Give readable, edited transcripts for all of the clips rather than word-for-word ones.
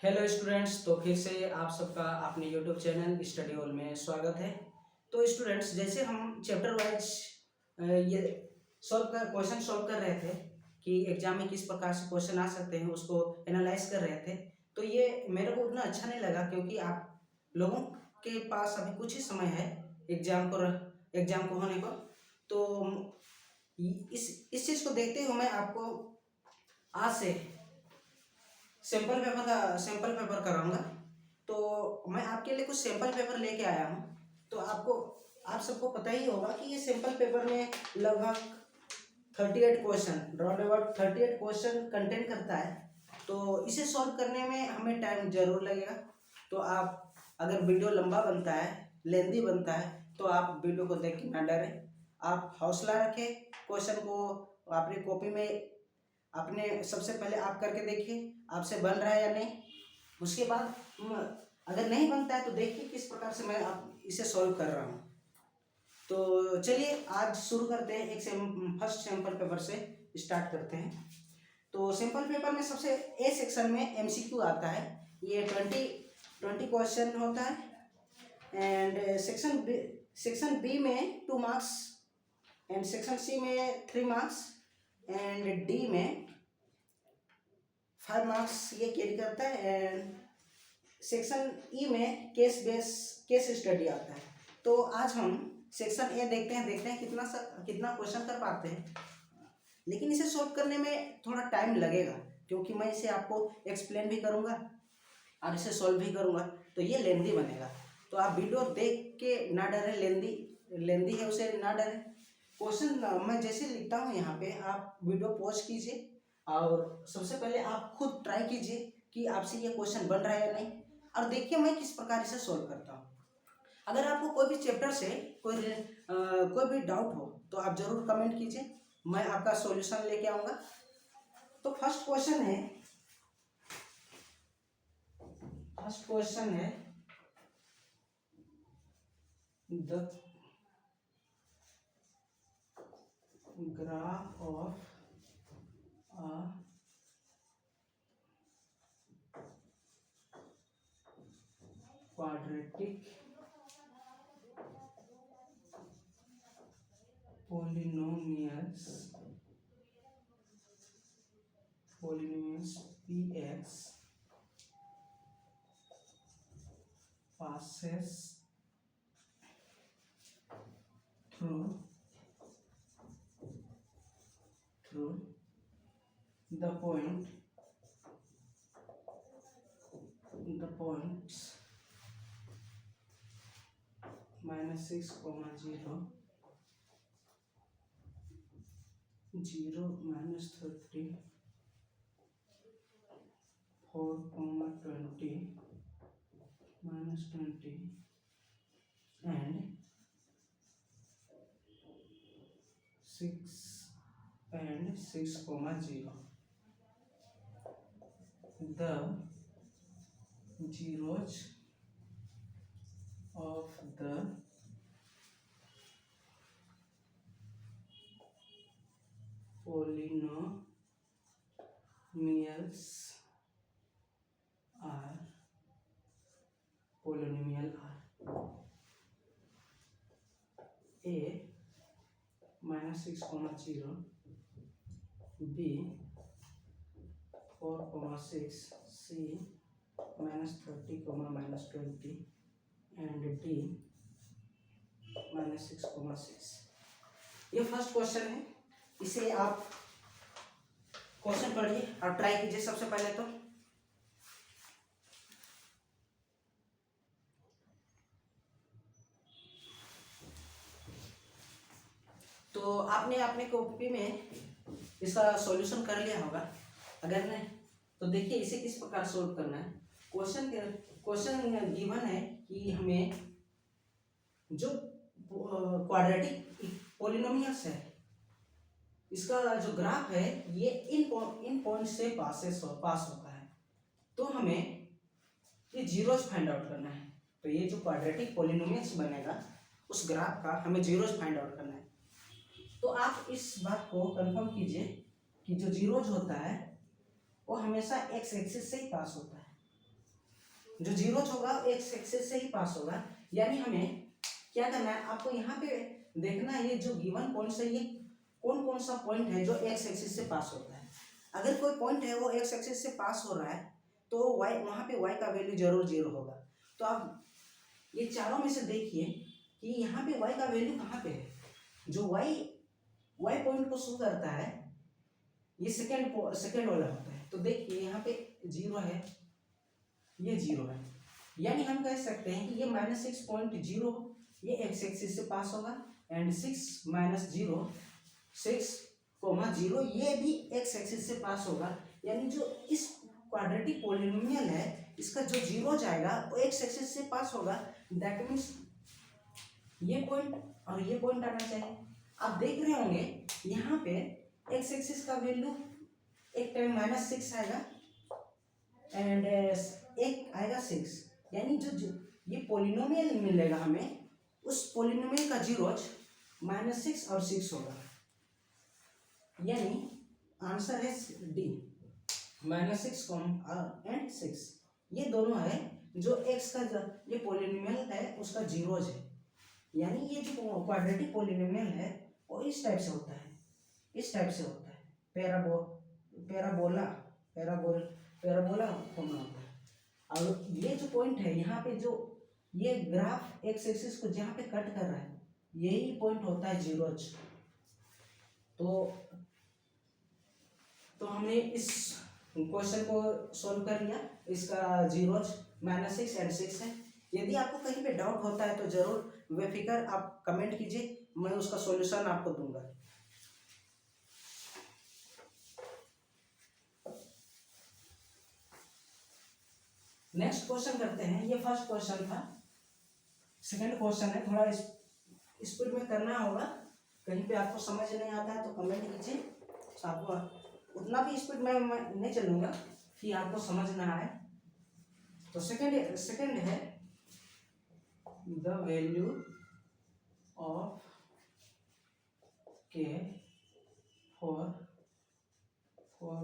Hello students, तो फिर से आप सबका अपने यूट्यूब चैनल स्टडी हॉल में स्वागत है। तो स्टूडेंट्स, जैसे हम चैप्टर वाइज ये क्वेश्चन सॉल्व कर रहे थे कि एग्जाम में किस प्रकार से क्वेश्चन आ सकते हैं, उसको एनालाइज कर रहे थे। तो ये मेरे को उतना अच्छा नहीं लगा क्योंकि आप लोगों के पास अभी कुछ ही समय है एग्जाम को होने को। तो इस चीज़ को देखते हुए मैं आपको आज से सैंपल पेपर कराऊंगा। तो मैं आपके लिए कुछ सैंपल पेपर लेके आया हूँ। तो आप सबको पता ही होगा कि ये सैंपल पेपर में लगभग 38 question round about 38 question content करता है। तो इसे सॉल्व करने में हमें टाइम जरूर लगेगा। तो आप अगर वीडियो लंबा बनता है, लेंदी बनता है, तो आप वीडियो को देख के ना डरें। आप हौसला रखें, क्वेश्चन को अपनी कॉपी में आपने सबसे पहले आप करके देखिए आपसे बन रहा है या नहीं। उसके बाद अगर नहीं बनता है तो देखिए किस प्रकार से मैं आप इसे सॉल्व कर रहा हूँ। तो चलिए आज शुरू करते हैं। फर्स्ट सैंपल पेपर से स्टार्ट करते हैं। तो सैंपल पेपर में सबसे ए सेक्शन में एमसीक्यू आता है। ये 20 क्वेश्चन होता है। एंड सेक्शन बी में 2 मार्क्स, एंड सेक्शन सी में 3 मार्क्स, एंड डी में 5 मार्क्स ये कैरी करता है। एंड सेक्शन ई में केस स्टडी आता है। तो आज हम सेक्शन ए देखते हैं कितना क्वेश्चन कर पाते हैं। लेकिन इसे सॉल्व करने में थोड़ा टाइम लगेगा क्योंकि मैं इसे आपको एक्सप्लेन भी करूँगा और इसे सॉल्व भी करूँगा, तो ये लेंदी बनेगा। तो आप वीडियो देख के ना डरें, लेंदी है उसे ना डरें। क्वेश्चन मैं जैसे लिखता हूँ यहाँ पे आप वीडियो पॉज कीजिए और सबसे पहले आप खुद ट्राई कीजिए कि आपसे ये क्वेश्चन बन रहा है या नहीं, और देखिए मैं किस प्रकार से सॉल्व करता हूँ। अगर आपको कोई भी चैप्टर से कोई भी डाउट हो तो आप जरूर कमेंट कीजिए, मैं आपका सॉल्यूशन लेके आऊँगा। तो फर्स्ट क्वेश्चन है the graph of a quadratic polynomials px passes through the points -6, 0, 0, -30, 4, 20, -20, and 6 and 6, 0. The zeros of the polynomials are A -6, 0, B 4, 6, C -30, -20, and D -6, 6। ये फर्स्ट क्वेश्चन है। इसे आप क्वेश्चन पढ़िए और ट्राई कीजिए सबसे पहले। तो आपने अपने कॉपी में इसका सॉल्यूशन कर लिया होगा। अगर नहीं तो देखिए इसे किस प्रकार सोल्व करना है। क्वेश्चन गिवन है कि हमें जो क्वाड्रेटिक पॉलिनोमियल्स है इसका जो ग्राफ है ये इन पॉइंट से पास होता है। तो हमें ये जीरोस फाइंड आउट करना है। तो ये जो क्वाड्रेटिक पॉलिनोमियल्स बनेगा उस ग्राफ का हमें जीरोस फाइंड आउट करना है। तो आप इस बात को कंफर्म कीजिए कि जो जीरोज होता है वो हमेशा एक्स एक्सिस से ही पास होता है। जो जीरो होगा एक्स एक्सिस से ही पास होगा। यानी हमें क्या करना है, आपको यहाँ पे देखना है ये जो गिवन पॉइंट है ये कौन कौन सा पॉइंट है जो एक्स एक्सिस से पास होता है। अगर कोई पॉइंट है वो एक्स एक्सिस से पास हो रहा है तो वाई वहाँ पे वाई का वैल्यू जरूर जीरो होगा। तो आप ये चारों में से देखिए कि यहाँ पे वाई का वैल्यू कहाँ पे है। जो वाई पॉइंट को शो करता है ये सेकेंड वाला होता है। तो देखिए यहाँ पे जीरो है, ये जीरो है, यानी हम कह सकते हैं कि ये -6.0 ये एक्स एक्सिस से पास होगा एंड 6 - 0 6, 0 ये भी एक्स एक्सिस से पास होगा। यानी जो इस क्वाड्रेटिक पॉलिनोमियल है इसका जो जीरो जाएगा वो एक्स एक्सिस से पास होगा। दैट मीन्स ये पॉइंट और ये पॉइंट आना चाहिए। आप देख रहे होंगे यहाँ पे एक्स एक्सिस का वैल्यू एक टाइम -6 आएगा एंड एक आएगा 6, यानी जो ये पॉलिनोमियल मिलेगा हमें उस पॉलिनोमियल का जीरोज -6 और 6 होगा। यानी आंसर है डी -6 एंड 6। ये दोनों है जो एक्स का ये पॉलिनोमियल है उसका जीरोज है। यानी ये जो क्वाड्रेटिक पॉलिनोमियल है वो इस टाइप से होता है, इस टाइप से होता है, पैराबोला फॉर्म होता है। और ये जो पॉइंट है यहाँ पे जो ये ग्राफ एक्स एक्सिस को जहाँ पे कट कर रहा है यही पॉइंट होता है जीरोज। तो हमने इस क्वेश्चन को सॉल्व कर लिया। इसका जीरोज -6 एंड 6 है। यदि आपको कहीं पे डाउट होता है तो जरूर बेफिक्र आप कमेंट कीजिए, मैं उसका सॉल्यूशन आपको दूंगा। नेक्स्ट क्वेश्चन करते हैं। ये फर्स्ट क्वेश्चन था, सेकंड क्वेश्चन है। थोड़ा स्पीड में करना होगा, कहीं पे आपको समझ नहीं आता है तो कमेंट कीजिए। आपको उतना भी स्पीड में मैं नहीं चलूँगा कि आपको समझ ना आए। तो सेकंड है द वैल्यू ऑफ के for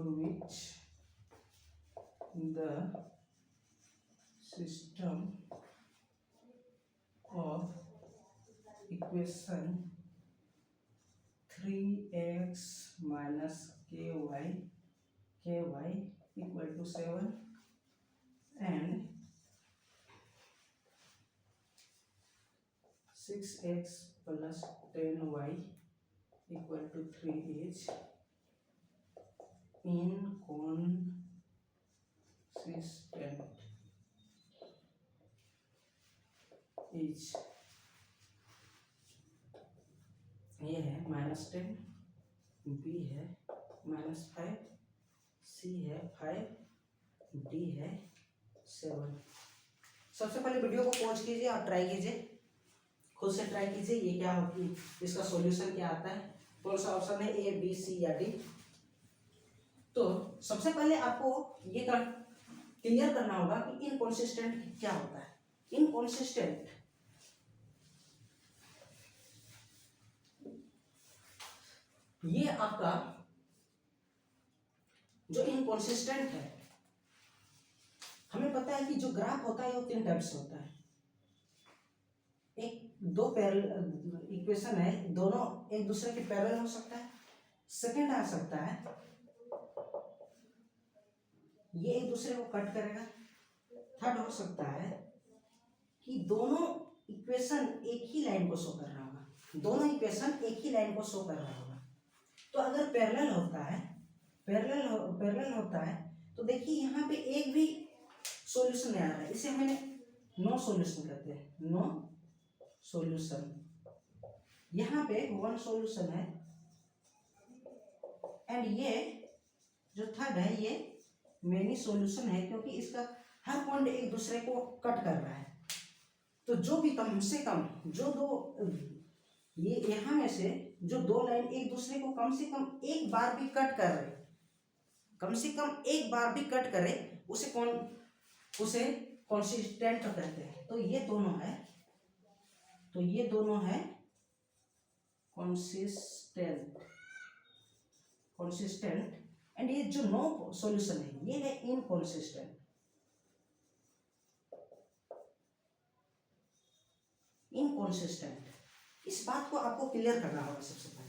which the system of equation 3x minus ky equal to 7 and 6x plus 10y equal to 3 is inconsistent। Is ये है -10, बी है -5, सी है 5, डी है 7। सबसे पहले वीडियो को पॉज कीजिए और ट्राई कीजिए, खुद से ट्राई कीजिए ये क्या होगी, इसका सॉल्यूशन क्या आता है। कौन सा ऑप्शन है, ए बी सी या डी। तो सबसे पहले आपको ये क्लियर करना होगा कि इनकॉन्सिस्टेंट क्या होता है। इनकॉन्सिस्टेंट ये आपका जो इनकॉन्सिस्टेंट है, हमें पता है कि जो ग्राफ होता है वो 3 टाइप से होता है। एक दो पैरेलल इक्वेशन है, दोनों एक दूसरे के पैरेलल हो सकता है। सेकंड आ सकता है ये एक दूसरे को कट करेगा। थर्ड हो सकता है कि दोनों इक्वेशन एक ही लाइन को शो कर रहा होगा, दोनों इक्वेशन एक ही लाइन को शो कर रहा होगा। तो अगर पैरेलल होता है, पैरेलल होता है तो देखिए यहाँ पे एक भी सॉल्यूशन नहीं आ रहा है, इसे हमें नो सॉल्यूशन कहते हैं, नो सॉल्यूशन। यहाँ पे 1 सॉल्यूशन है एंड ये जो थर्ड है ये मेनी सॉल्यूशन है, क्योंकि इसका हर पॉइंट एक दूसरे को कट कर रहा है। तो जो भी कम से कम जो दो ये यहाँ में से जो दो लाइन एक दूसरे को कम से कम एक बार भी कट कर रहे, कम से कम एक बार भी कट करे, उसे कॉन्सिस्टेंट कहते हैं। तो ये दोनों है कॉन्सिस्टेंट एंड ये जो नो सॉल्यूशन है ये है इनकॉन्सिस्टेंट। इनकॉन्सिस्टेंट। इस बात को आपको क्लियर करना होगा सबसे पहले।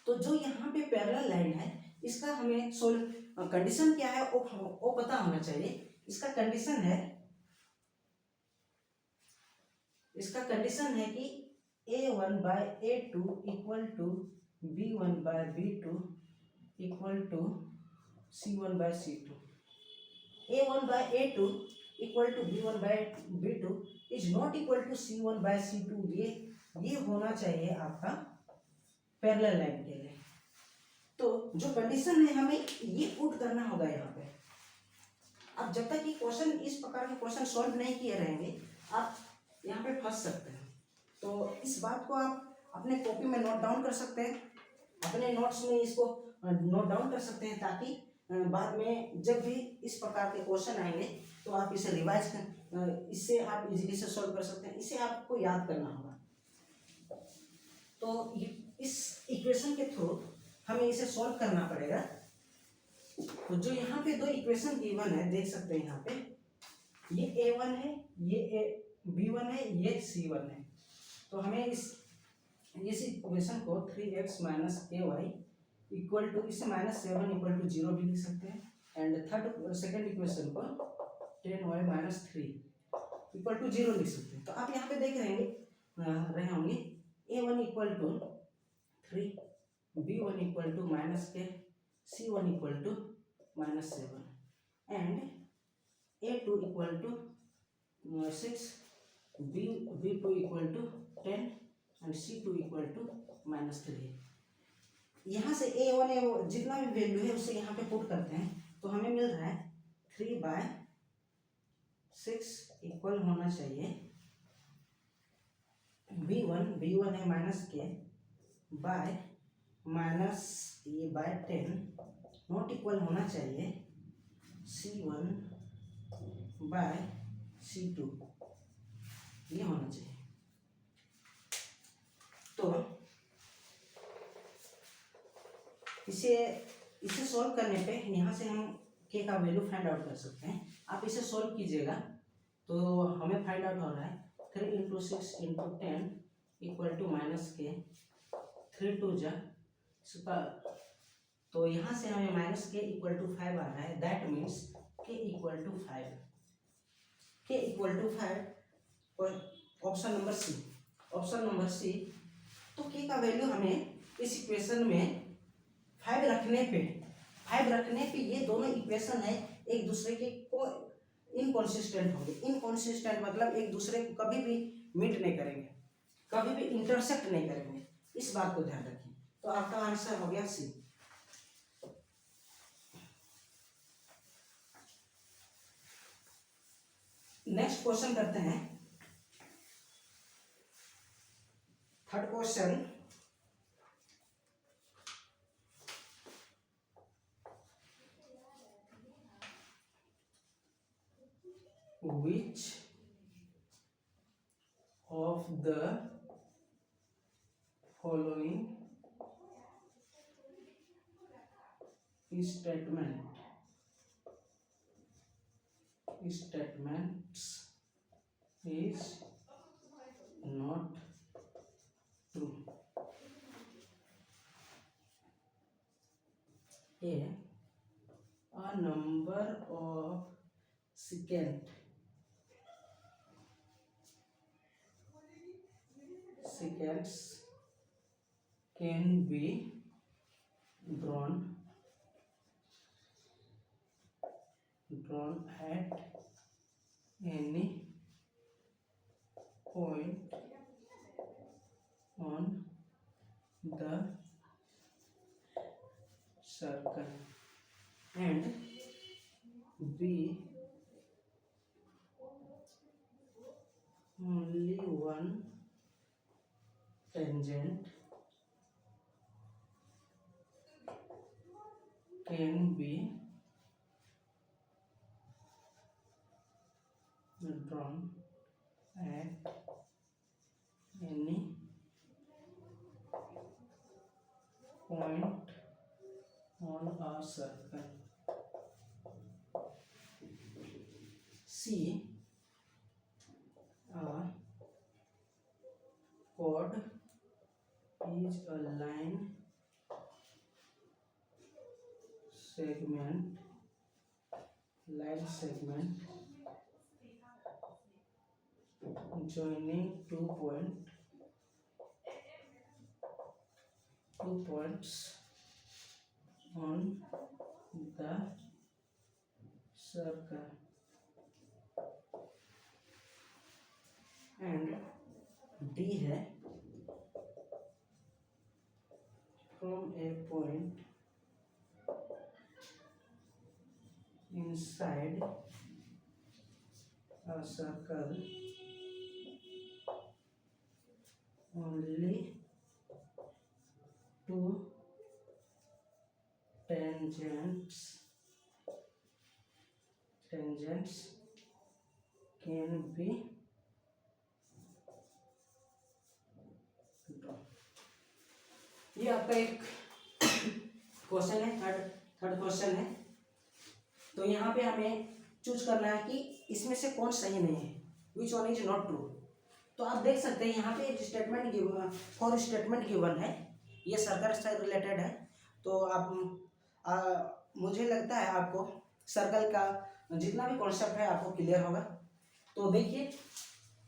तो जो यहाँ पे पैरेलल लाइन है इसका हमें सोल्व कंडीशन क्या है वो पता होना चाहिए। इसका कंडीशन है कि A1/A2 equal to B1/B2 equal to C1/C2। A1/A2 equal to B1/B2 is not equal to C1/C2। ये होना चाहिए आपका पैरेलल लाइन के लिए। तो जो कंडीशन है हमें ये पुट करना होगा यहाँ पे। अब जब तक ये क्वेश्चन, इस प्रकार के क्वेश्चन सॉल्व नहीं किए रहेंगे आप यहाँ पे फंस सकते हैं। तो इस बात को आप अपने कॉपी में नोट डाउन कर सकते हैं, अपने नोट्स में इसको नोट डाउन कर सकते हैं, ताकि बाद में जब भी इस प्रकार के क्वेश्चन आएंगे तो आप इसे रिवाइज कर, इससे आप इजीली से सॉल्व कर सकते हैं। इसे आपको याद करना होगा। तो इस इक्वेशन के थ्रू हमें इसे सॉल्व करना पड़ेगा। तो जो यहाँ पे दो इक्वेशन गिवन है देख सकते हैं, यहाँ पे ये A1 है, ये B1 है, ये C1 है। तो हमें इस इक्वेशन को 3x - ay इक्वल टू, इसे -7 इक्वल टू 0 भी लिख सकते हैं। एंड सेकंड इक्वेशन को 10y - 3 इक्वल टू 0 लिख सकते हैं। तो आप यहाँ पे देख रहे होंगे A1 equal to 3, B1 equal to -k, C1 equal to -7 and A2 equal to 6, B2 equal to 10 and C2 equal to -3। यहाँ से A1 जितना भी वैल्यू है उसे यहाँ पे पुट करते हैं तो हमें मिल रहा है 3/6 इक्वल होना चाहिए B1 है -k बाय -10 नॉट इक्वल होना चाहिए C1/C2, ये होना चाहिए। तो इसे सॉल्व करने पे यहाँ से हम k का वैल्यू फाइंड आउट कर सकते हैं। आप इसे सॉल्व कीजिएगा तो हमें फाइंड आउट हो रहा है 3 × 6 × 10 इक्वल टू -k, 3 2 जा। तो यहाँ से हमें -k इक्वल टू 5 आ रहा है। That means k equal to 5। Option number C. तो k का वैल्यू हमें इस इक्वेशन में 5 रखने पे ये दोनों इक्वेशन है एक दूसरे के को इनकॉन्सिस्टेंट होंगे। इनकॉन्सिस्टेंट मतलब एक दूसरे को कभी भी मीट नहीं करेंगे, कभी भी इंटरसेक्ट नहीं करेंगे। इस बात को ध्यान रखिए। तो आपका आंसर हो गया सी। नेक्स्ट क्वेश्चन करते हैं। Third question, which of the following statements is not true? A number of seconds can be drawn at any point on the circle and be only one tangent can be drawn at any point on a circle. C. A chord is a line segment joining two points on the circle and D है from a point inside a circle only two tangents can be drawn. ये आपका एक question है, third question है। तो यहाँ पे हमें चूज करना है कि इसमें से कौन सही नहीं है, which one is not true. तो आप देख सकते हैं यहाँ पे एक स्टेटमेंट गिवन, 4 स्टेटमेंट गिवन है, ये सर्कल से रिलेटेड है। तो आप मुझे लगता है आपको सर्कल का जितना भी कॉन्सेप्ट है आपको क्लियर होगा। तो देखिए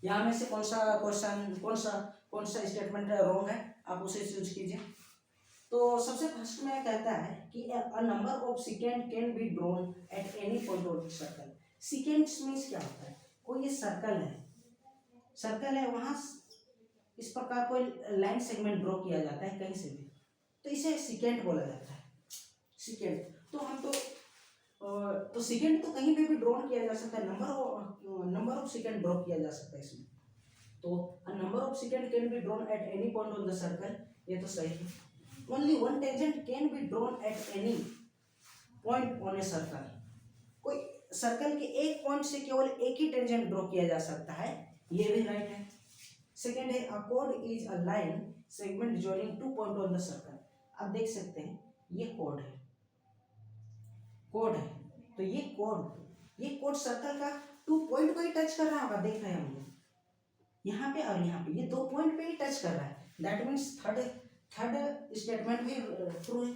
यहाँ में से कौन सा क्वेश्चन, कौन सा स्टेटमेंट रॉन्ग है, आप उसे चूज कीजिए। तो सबसे फर्स्ट में कहता है कि a number of second can be drawn at any point of circle. Seconds means क्या होता है, कोई ये सर्कल है वहाँ इस प्रकार कोई लाइन सेगमेंट ड्रॉ किया जाता है कहीं से भी, तो इसे सेकेंड बोला जाता है। सेकेंड तो हम तो सेकेंड तो कहीं पे भी ड्रॉ किया जा सकता है, नंबर ऑफ सेकेंड ड्रॉ किया जा सकता है इसमें। तो a number of second can be drawn at any point on the circle, ये तो सही है। Only one tangent can be drawn at any point on a circle, कोई सर्कल के एक पॉइंट से केवल एक ही टेंजेंट ड्रॉ किया जा सकता है, ये भी राइट है। सेकेंड है अ cord is a line segment joining two point on the circle. आप देख सकते हैं ये कॉर्ड है, तो ये कॉर्ड सर्कल का 2 पॉइंट को ही टच कर रहा होगा, देख रहे हैं हम लोग यहाँ पे और यहाँ पे, ये 2 पॉइंट पे ही टच कर रहा है। दैट मीन्स थर्ड स्टेटमेंट भी ट्रू है।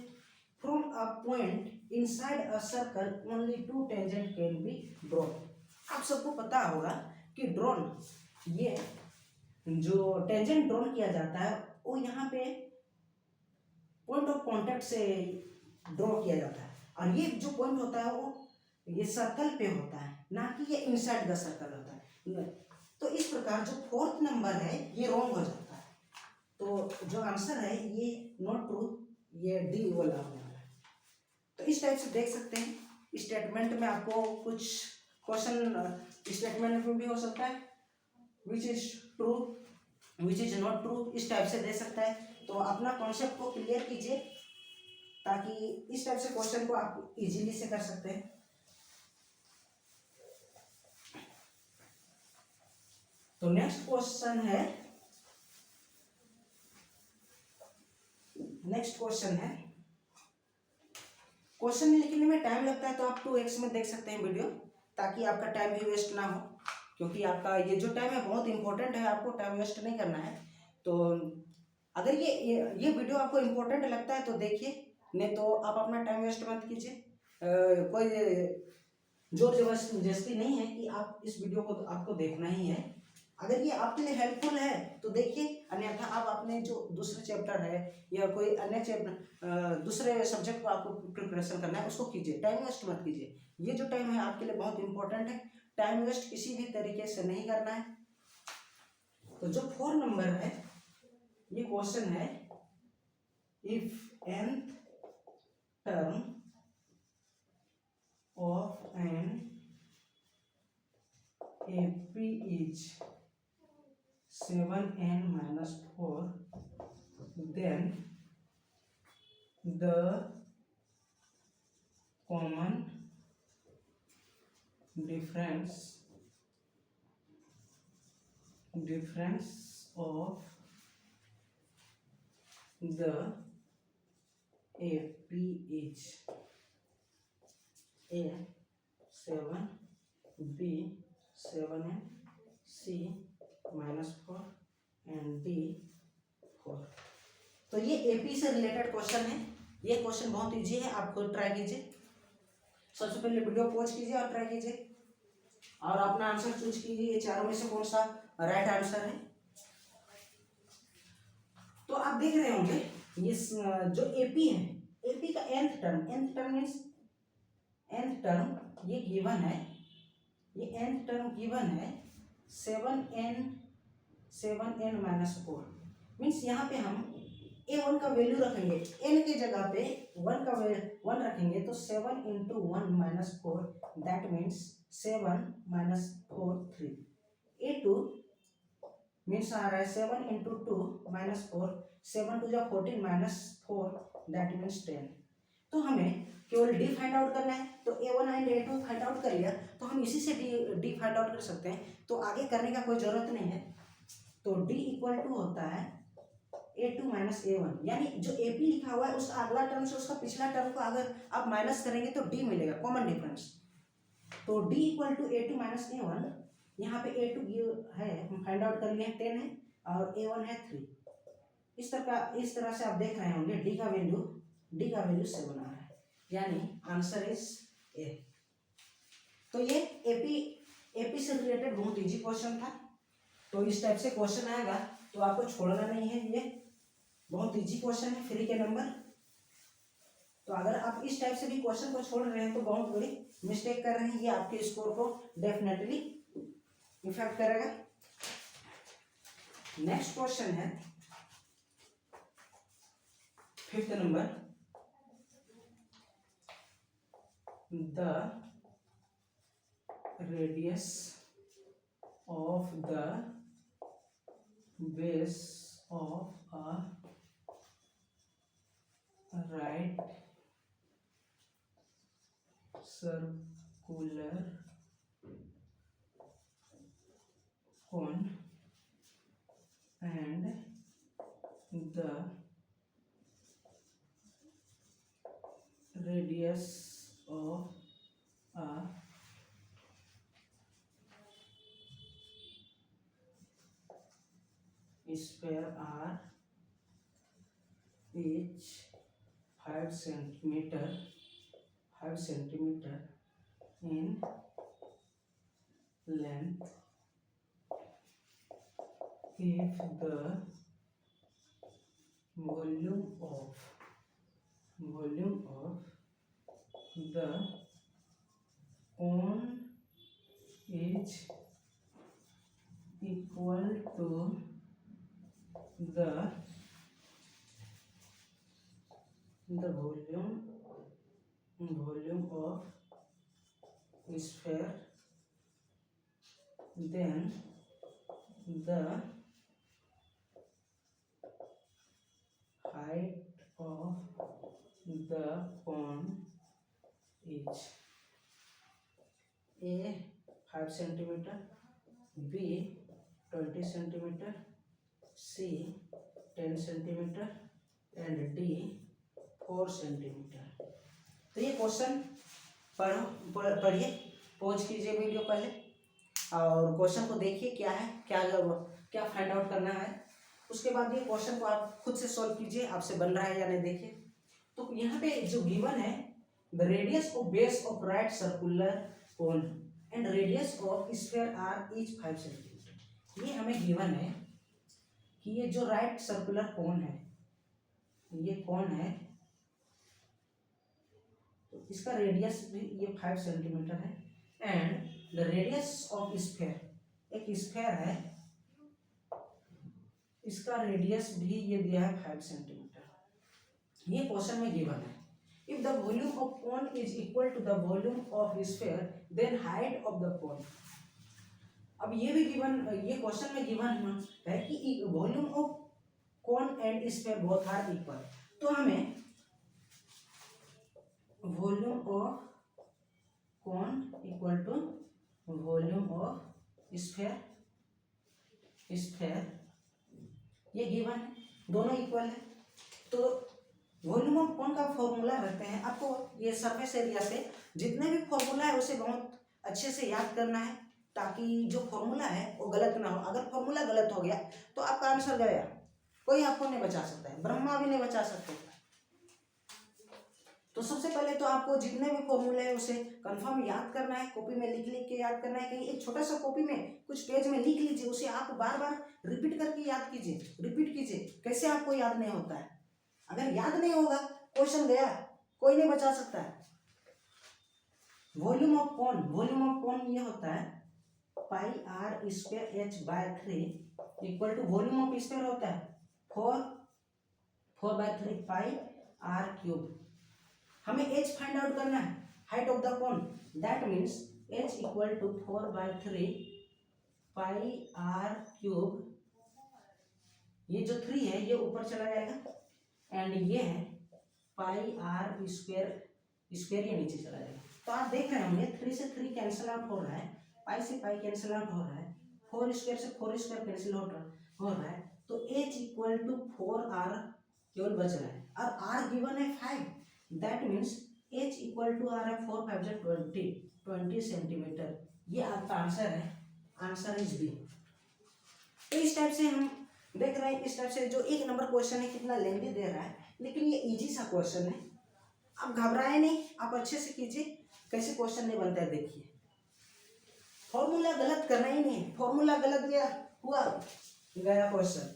From a point inside a circle only 2 tangent can be drawn. आप सबको पता होगा कि ड्रॉन, ये जो टेंजेंट ड्रॉन किया जाता है वो यहाँ पे पॉइंट ऑफ कांटेक्ट से ड्रॉ किया जाता है, और ये जो पॉइंट होता है वो ये सर्कल पे होता है, ना कि ये इनसाइड द सर्कल होता है। तो इस प्रकार जो फोर्थ नंबर है ये रॉन्ग हो जाता है। तो जो आंसर है ये नॉट ट्रू, ये डी वाला होने वाला है। तो इस टाइप से देख सकते हैं स्टेटमेंट में आपको कुछ क्वेश्चन स्टेटमेंट में भी हो सकता है which is true, which is not true, इस टाइप से दे सकता है। तो अपना कॉन्सेप्ट को क्लियर कीजिए ताकि इस टाइप से क्वेश्चन को आप इजीली से कर सकते हैं। तो नेक्स्ट क्वेश्चन है क्वेश्चन लिखने में टाइम लगता है तो आप 2x में देख सकते हैं वीडियो, ताकि आपका टाइम भी वेस्ट ना हो, क्योंकि आपका ये जो टाइम है बहुत इंपॉर्टेंट है, आपको टाइम वेस्ट नहीं करना है। तो अगर ये वीडियो आपको इम्पोर्टेंट लगता है तो देखिए, नहीं तो आप अपना टाइम वेस्ट मत कीजिए। कोई जोर जबरदस्ती नहीं है कि आप इस वीडियो को आपको देखना ही है। अगर ये आपके लिए हेल्पफुल है तो देखिए, अन्यथा आप अपने जो दूसरे चैप्टर है या कोई अन्य चैप्टर दूसरे सब्जेक्ट को आपको प्रिपरेशन करना है उसको कीजिए, टाइम वेस्ट मत कीजिए। ये जो टाइम है आपके लिए बहुत इंपॉर्टेंट है, टाइम वेस्ट किसी भी तरीके से नहीं करना है। तो जो 4 नंबर है ये क्वेश्चन है, if nth term of an AP is 7n minus 4, then the common difference of the AP is A 7, B 7 and C minus 4 and D 4। तो ये एपी से रिलेटेड क्वेश्चन है। ये क्वेश्चन बहुत इजी है, आप खुद ट्राई कीजिए। सबसे पहले वीडियो पॉज कीजिए और ट्राई कीजिए और अपना आंसर चूज कीजिए, ये चारों में से कौन सा राइट आंसर है। तो आप देख रहे होंगे ये जो एपी है, एपी का nth term means nth term ये गिवन है, ये nth टर्म गिवन है 7n माइनस 4। मीन्स यहाँ पे हम a1 का वैल्यू रखेंगे, n के जगह पे 1 रखेंगे तो 7 into 1 minus 4 that means 7 minus 4 3। a2 means आ रहा है 7 इंटू 2 माइनस 4, 7 टू जा 14 माइनस 4 दैट मीन्स 10। तो हमें केवल डी फाइंड आउट करना है। तो a1 and a2 find out कर लिया तो हम इसी से डी फाइंड आउट कर सकते हैं, तो आगे करने का कोई जरूरत नहीं है। तो d इक्वल टू होता है a2 माइनस a1, यानी जो ap लिखा हुआ है उसका अगला टर्म से उसका पिछला टर्म को अगर आप माइनस करेंगे तो d मिलेगा, कॉमन डिफरेंस। तो d equal to a2 minus a1, यहाँ पे a2 है हम फाइंड आउट कर लिए हैं 10 है और a1 है 3। इस तरह से आप देख रहे होंगे d का वैल्यू 7 आ रहा है, यानी आंसर इज ए। तो ये एपी से रिलेटेड बहुत इजी क्वेश्चन था। तो इस टाइप से क्वेश्चन आएगा तो आपको छोड़ना नहीं है, ये बहुत इजी क्वेश्चन है, फ्री के नंबर। तो अगर आप इस टाइप से भी क्वेश्चन को छोड़ रहे हैं तो बहुत बड़ी मिस्टेक कर रहे हैं, ये आपके स्कोर को डेफिनेटली इफेक्ट करेगा। नेक्स्ट क्वेश्चन है 5th number, the radius of the base of a right circular cone and the radius of a sphere are each 5 centimeter in length if the volume of the cone is equal to the volume of sphere, then the height of the cone is A 5 centimeter, B 20 centimeter, C 10 centimeter and D 4 centimeter। तो ये question पढ़िए, pause कीजिए video पहले और question को देखिए क्या है, क्या फाइंड आउट करना है। उसके बाद ये क्वेश्चन को आप खुद से सॉल्व कीजिए, आपसे बन रहा है या नहीं देखिए। तो यहाँ पे जो गिवन है the radius of base of right circular cone and radius of sphere are each 5 centimetre. ये हमें गिवन है कि ये जो राइट सर्कुलर कोन है, ये कोन है, तो इसका रेडियस भी ये 5 सेंटीमीटर है and the radius of sphere, एक स्फीयर है, इसका रेडियस भी ये दिया है 5 सेंटीमीटर। ये क्वेश्चन में गिवन है। If the volume of cone is equal to the volume of sphere then height of the cone. अब ये भी गिवन, ये क्वेश्चन में गिवन है कि volume of cone and sphere both are equal. तो हमें volume of cone equal to volume of sphere ये गिवन है, दोनों इक्वल है। तो वॉल्यूम ऑफ कोन का फॉर्मूला रहते हैं, आपको ये सरफेस एरिया से जितने भी फॉर्मूला है उसे बहुत अच्छे से याद करना है ताकि जो फॉर्मूला है वो गलत ना हो। अगर फॉर्मूला गलत हो गया तो आपका आंसर गया, कोई आपको नहीं बचा सकता है, ब्रह्मा भी नहीं बचा सकते। तो सबसे पहले तो आपको जितने भी फॉर्मूले हैं उसे कंफर्म याद करना है, कॉपी में लिख लिख के याद करना है। कहीं एक छोटा सा कॉपी में कुछ पेज में लिख लीजिए, उसे आप बार बार रिपीट करके याद कीजिए, रिपीट कीजिए। कैसे आपको याद नहीं होता है? अगर याद नहीं होगा क्वेश्चन गया, कोई नहीं बचा सकता है। Volume of cone, volume of cone ये होता है pi r square h by 3 equal to volume of square होता है 4/3 पाई आर क्यूब। हमें एच फाइंड आउट करना है, height of the cone. That means H equal to 4/3 pi r cube. ये जो 3 है ये ऊपर चला जाएगा एंड ये है पाई आर स्क्वायर, स्क्वायर ये नीचे चला जाएगा। तो आप देख रहे होंगे 3 से 3 कैंसिल आउट हो रहा है, पाई से पाई कैंसिल आउट हो रहा है, 4 स्क्वायर से 4 स्क्वायर कैंसिल आउट हो रहा है। तो एच इक्वल टू 4r केवल बच रहा है और r गिवन है 5। That means H equal to R है 4 5 20 सेंटीमीटर। ये आपका आंसर है, आंसर इज बी। तो इस टाइप से हम देख रहे हैं, इस टाइप से जो 1 नंबर क्वेश्चन है कितना लेंदी दे रहा है, लेकिन ये इजी सा क्वेश्चन है। आप घबराए नहीं, आप अच्छे से कीजिए। कैसे क्वेश्चन नहीं बनता है देखिए। फॉर्मूला गलत करना ही नहीं है, फॉर्मूला गलत गया हुआ गया क्वेश्चन।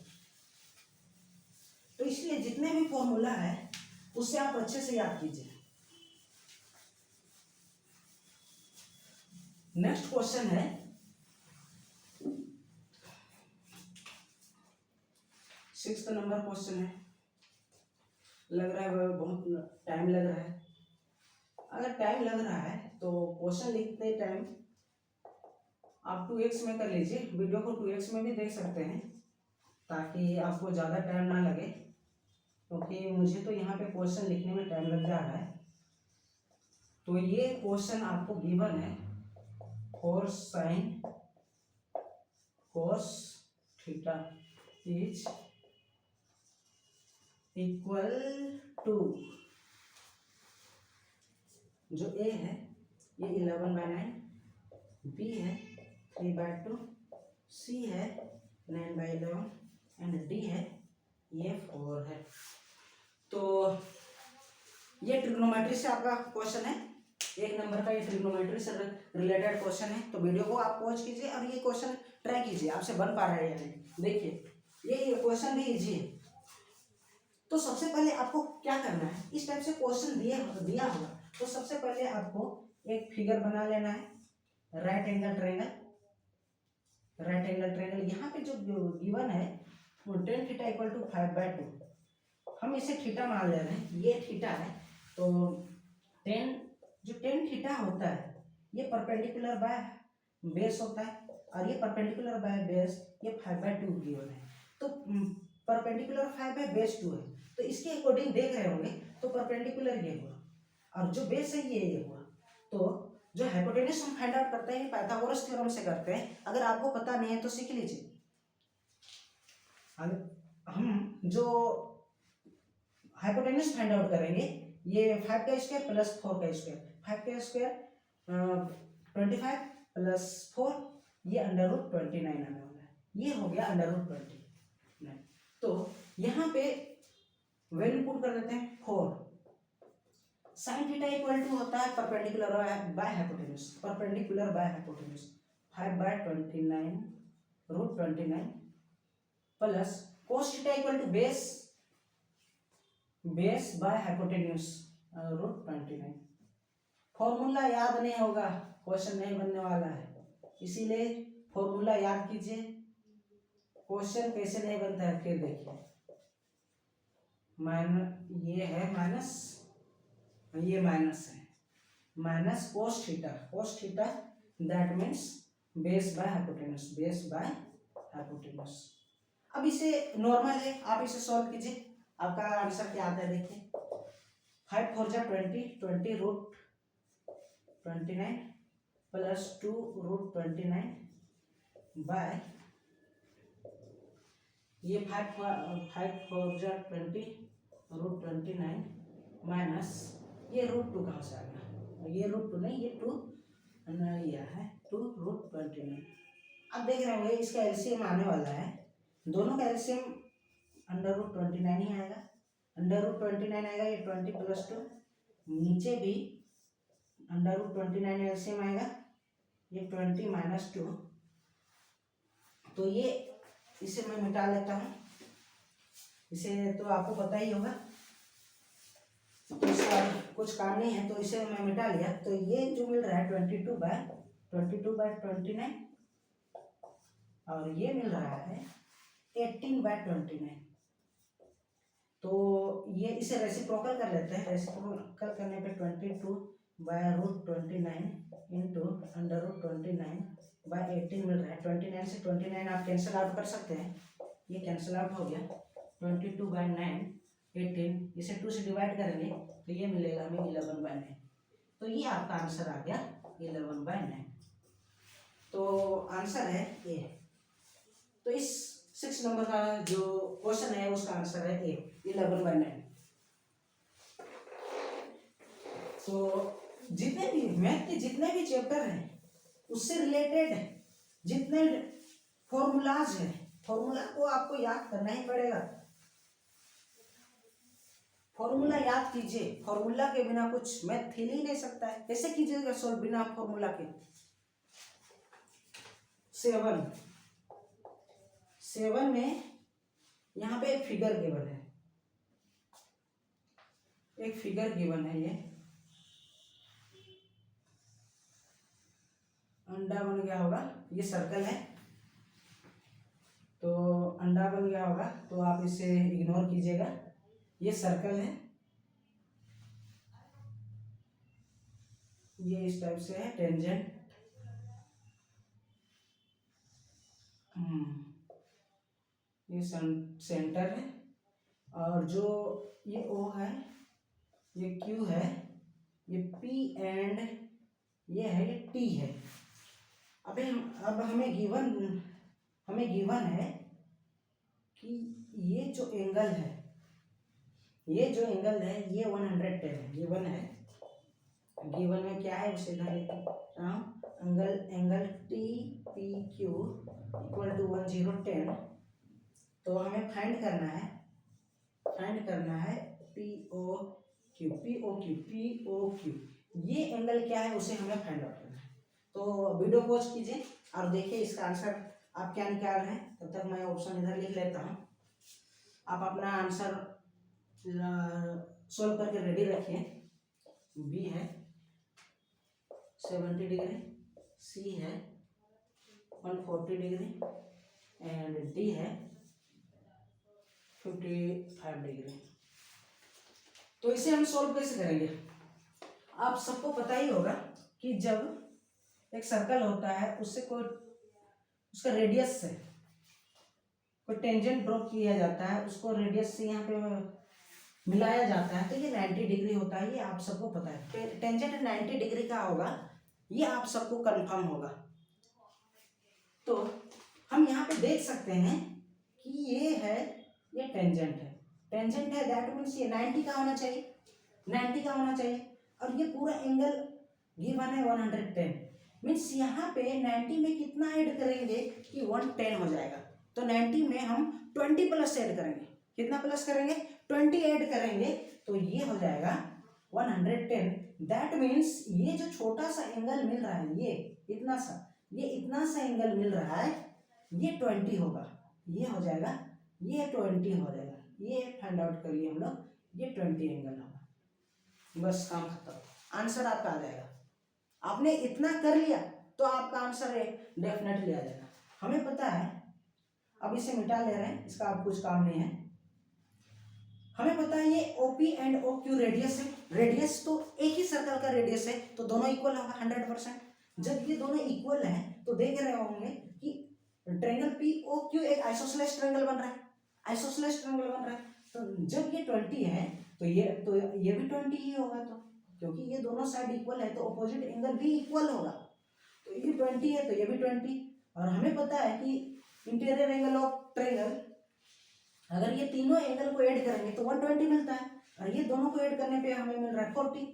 तो इसलिए जितने भी फॉर्मूला है उससे आप अच्छे से याद कीजिए। नेक्स्ट क्वेश्चन है 6th नंबर क्वेश्चन है। लग रहा है बहुत टाइम लग रहा है। अगर टाइम लग रहा है तो क्वेश्चन लिखते टाइम आप 2x में कर लीजिए, वीडियो को 2x में भी देख सकते हैं ताकि आपको ज़्यादा टाइम ना लगे, क्योंकि मुझे तो यहाँ पे क्वेश्चन लिखने में टाइम लग जा रहा है। तो ये क्वेश्चन आपको गिवन है 4 sin cos theta is equal to, जो ए है ये 11/9, बी है 3/2, सी है 9/11 एंड डी है ये 4 है। तो ये ट्रिग्नोमेट्री से आपका क्वेश्चन है, 1 नंबर का ये ट्रिग्नोमेट्री से रिलेटेड क्वेश्चन है। तो वीडियो को आप वॉच कीजिए और ये क्वेश्चन ट्राई कीजिए आपसे बन पा रहा है या नहीं। देखिए ये क्वेश्चन भी इजी है। तो सबसे पहले आपको क्या करना है, इस टाइप से क्वेश्चन दिया होगा तो सबसे पहले आपको एक फिगर बना लेना है, right angle triangle. Right angle triangle यहाँ पे जो गिवन है वो tan थीटा इक्वल टू 5/2। हम इसे थीटा मान ले रहे हैं, ये थीटा है। तो tan थीटा होता है ये परपेंडिकुलर बाय बेस होता है और ये परपेंडिकुलर बाय बेस ये 5/2 गिवन है। तो परपेंडिकुलर 5/2 है, तो इसके अकॉर्डिंग देख रहे होंगे तो परपेंडिकुलर ये हुआ और जो बेस है ये हुआ। तो जो हाइपोटेन्यूज हम फाइंड आउट करते हैं पाइथागोरस थ्योरम से करते हैं। अगर आपको पता नहीं है तो सीख लीजिए। हम जो हाइपोटेन्यूज फाइंड आउट करेंगे ये 5 का स्क्वायर प्लस 4 का स्क्वायर, 5 का स्क्वायर 25 प्लस 4 ये √29 आने वाला है, ये हो गया √29। तो यहाँ पे वैल्यू पुट कर देते हैं 4। साइन थीटा इक्वल टू होता है perpendicular by hypotenuse, perpendicular by hypotenuse 5/29 √29 plus cos theta equal to base by hypotenuse √29। Formula याद नहीं होगा क्वेश्चन नहीं बनने वाला है, इसीलिए फॉर्मूला याद कीजिए। क्वेश्चन कैसे नहीं बनता है फिर देखिए। ये है माइनस, ये माइनस है, minus cos theta that means base by hypotenuse, base by hypotenuse. अब इसे नॉर्मल है, आप इसे सॉल्व कीजिए, आपका आंसर क्या आता है देखिए। 5 4 जा 20 √29 प्लस 2 √29 बाय ये 5 4 जा 20 √29 माइनस ये √2 कहाँ से आ गया, ये √2 नहीं ये 2 लिया है 2√29। अब देख रहे होंगे इसका एलसीएम आने वाला है, दोनों का एलसीएम √29 ही आएगा। √29 आएगा, ये 20 + 2, नीचे भी √29 एलसीएम आएगा, ये 20 - 2। तो ये इसे मैं मिटा लेता हूँ, इसे तो आपको पता ही होगा, तो इसका कुछ काम नहीं है, तो इसे मैं मिटा लिया। तो ये जो मिल रहा है 22/29 और ये मिल रहा है 18/29। तो ये इसे रेसिप्रोकल कर लेते हैं। रेसिप्रोकल करने पे 22/√29 इंटू √29/18 मिल रहा है। 29 से 29 आप कैंसिल आउट कर सकते हैं, ये कैंसिल आउट हो गया। 22/9 18, इसे 2 से डिवाइड करेंगे तो ये मिलेगा हमें 11/9। तो ये आपका आंसर आ गया 11/9। तो आंसर है ए। तो इस 6 नंबर का जो क्वेश्चन है उसका आंसर है ए, 11/9। तो जितने भी मैथ के जितने भी चैप्टर हैं उससे रिलेटेड जितने फॉर्मूलाज हैं, फॉर्मूला को आपको याद करना ही पड़ेगा। फॉर्मूला याद कीजिए, फॉर्मूला के बिना कुछ मैथ हिल ही नहीं सकता है। कैसे कीजिएगा सॉल्व बिना फॉर्मूला के? 7 में यहाँ पे एक फिगर गिवन है, एक फिगर गिवन है, ये अंडा बन गया होगा, ये सर्कल है, तो अंडा बन गया होगा, तो आप इसे इग्नोर कीजिएगा। ये सर्कल है, ये इस टाइप से है, टेंजेंट। ये सेंटर है, और जो ये O है, ये Q है, ये P एंड ये है, ये T है। अब हमें गिवन है कि ये जो एंगल है, ये 110 है, गिवन है। गिवन में क्या है उसे इधर लेते हैं, एंगल TPQ = 1010। तो हमें फाइंड करना है POQ। ये एंगल क्या है उसे हमें फाइंड आउट करना है। तो वीडियो पॉज कीजिए और देखिए इसका आंसर आप क्या निकाल रहे हैं। तब तक मैं ऑप्शन इधर लिख लेता हूँ, आप अपना आंसर सोल्व करके रेडी रखिए। बी है 70 डिग्री, सी है 140 डिग्री एंड डी है 55 डिग्री। तो इसे हम सोल्व कैसे करेंगे? आप सबको पता ही होगा कि जब एक सर्कल होता है उससे कोई उसका रेडियस से कोई टेंजेंट ड्रॉ किया जाता है, उसको रेडियस से यहाँ पे मिलाया जाता है, तो ये 90 डिग्री होता है, ये आप सबको पता है। टेंजेंट 90 डिग्री का होगा, ये आप सबको कंफर्म होगा। तो हम यहाँ पे देख सकते हैं कि ये टेंजेंट है, दैट मीन्स ये 90 का होना चाहिए, और ये पूरा एंगल गिवन है 110, मीन्स यहाँ पे 90 में कितना ऐड करेंगे कि 110 हो जाएगा। तो 90 में हम 20 प्लस ऐड करेंगे, कितना प्लस करेंगे? 20 ऐड करेंगे, तो ये हो जाएगा 110। दैट मीन्स ये जो छोटा सा एंगल मिल रहा है, ये इतना सा एंगल मिल रहा है, ये 20 होगा, ये हो जाएगा, ये 20 हो जाएगा। ये फाइंड आउट करिए हम लोग, ये 20 एंगल होगा। बस काम खत्म, आंसर आपका आ जाएगा। आपने इतना कर लिया तो आपका आंसर डेफिनेटली आ जाएगा। हमें पता है, अब इसे मिटा ले रहे हैं, इसका अब कुछ काम नहीं है। हमें पता है ये OP एंड OQ रेडियस है, रेडियस तो एक ही सर्कल का रेडियस है, तो दोनों इक्वल होगा 100%। जब ये दोनों इक्वल हैं तो देख रहे होंगे कि ट्रायंगल POQ एक आइसोसेलेस ट्रायंगल बन रहा है। तो जब ये 20 है तो ये भी 20 ही होगा, तो क्योंकि ये दोनों साइड इक्वल है तो अपोजिट एंगल भी इक्वल होगा। तो ये 20 है तो ये भी 20, और हमें पता है कि इंटीरियर एंगल ऑफ ट्रायंगल, अगर ये तीनों एंगल को ऐड करेंगे तो 120 मिलता है, और ये दोनों को ऐड करने पे हमें मिल रहा है 40।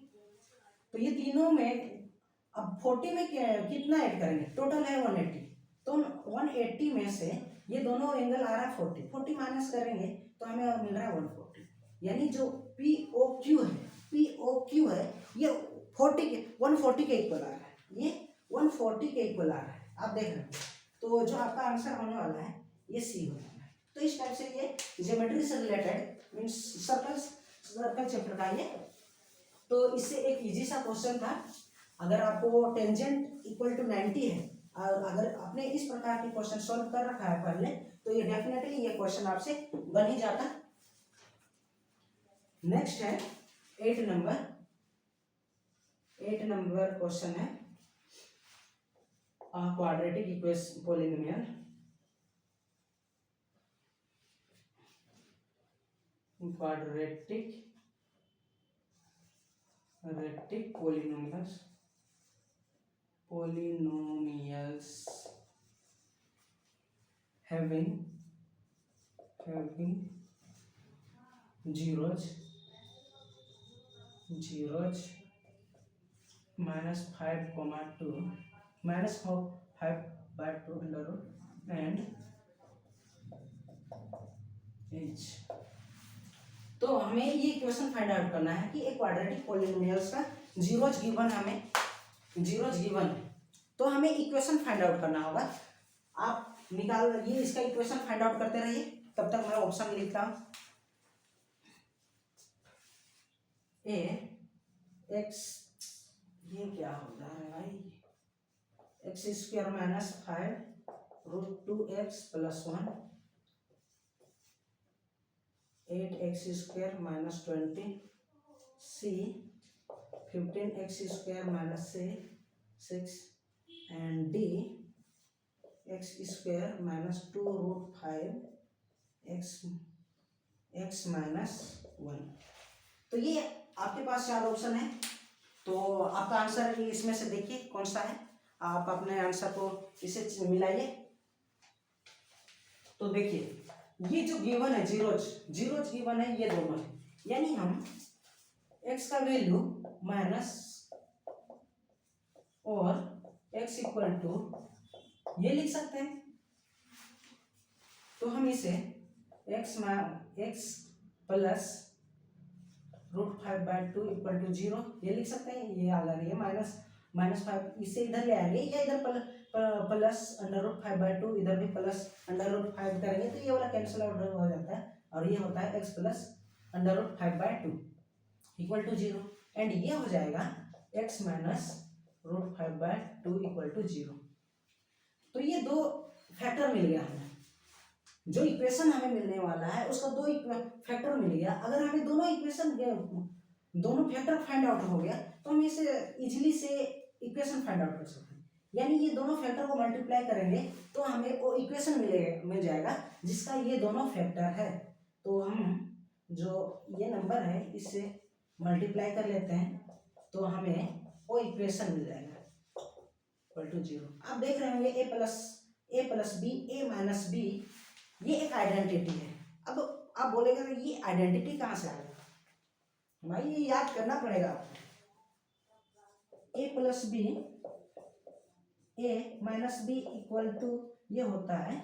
तो ये तीनों में अब 40 में कितना ऐड करेंगे, टोटल है 180, तो 180 में से ये दोनों एंगल आ रहा है 40, 40 माइनस करेंगे तो हमें मिल रहा है 140, यानी जो पी ओ क्यू है, पी ओ क्यू है ये 40 के 140 के इक्वल आ रहा है, ये 140 के इक्वल आ रहा है, आप देख रहे हैं। तो जो आपका आंसर होने वाला है ये सी हो जाएगा। तो इस टाइप से ये ज्योमेट्री से रिलेटेड मीन्स सर्कल चैप्टर का ये, तो इससे एक इजी सा क्वेश्चन था। अगर आपको टेंजेंट इक्वल टू 90 है और अगर आपने इस प्रकार के क्वेश्चन सॉल्व कर रखा है पहले, तो ये डेफिनेटली ये क्वेश्चन आपसे बन ही जाता। नेक्स्ट है 8 नंबर क्वेश्चन है quadratic equation polynomial, quadratic polynomials having zeros -5, -5/2 under root and h। तो हमें ये इक्वेशन फाइंड आउट करना है कि एक क्वाड्रेटिक पॉलिनोमियल्स का जीरोज गिवन है, तो हमें इक्वेशन फाइंड आउट करना होगा। आप निकाल ये इसका इक्वेशन फाइंड आउट करते रहिए, तब तक मैं ऑप्शन लिखता हूँ। ए एक्स, ये क्या हो जा रहा है भाई, x² -5√2x + 1, 8x² -20, c 15x² -6 and d x² -2√5x -1। तो ये आपके पास 4 ऑप्शन है, तो आपका आंसर इसमें से देखिए कौन सा है, आप अपने आंसर को इसे मिलाइए। तो देखिए ये जो गिवन है जीरोज गिवन है, ये दोनों है, यानी हम x का वैल्यू माइनस और x इक्वल टू ये लिख सकते हैं। तो हम इसे x प्लस √5/2 इक्वल टू 0 ये लिख सकते हैं। ये आ जा रही है -5, इसे इधर ले आएंगे या इधर प्लस √5/2, इधर भी प्लस √5 करेंगे तो ये वाला कैंसिल आउट हो जाता है और ये होता है x plus √5/2 equal to 0 and ये हो जाएगा x -√5/2 इक्वल टू 0। तो ये दो फैक्टर मिल गया हमें, जो इक्वेशन हमें मिलने वाला है उसका 2 फैक्टर मिल गया। अगर हमें दोनों फैक्टर फाइंड आउट हो गया तो हम इसे इजीली से इक्वेशन फाइंड आउट कर सकते हैं, यानी ये दोनों फैक्टर को मल्टीप्लाई करेंगे तो हमें वो इक्वेशन मिल जाएगा जिसका ये दोनों फैक्टर है। तो हम जो ये नंबर है इससे मल्टीप्लाई कर लेते हैं तो हमें वो इक्वेशन मिल जाएगा इक्वल टू 0। आप देख रहे होंगे a plus B a minus B, ये एक आइडेंटिटी है। अब आप बोलेगा कि ये आइडेंटिटी कहाँ से आएगा भाई, ये याद करना पड़ेगा आपको। a plus B a minus B equal to ये होता है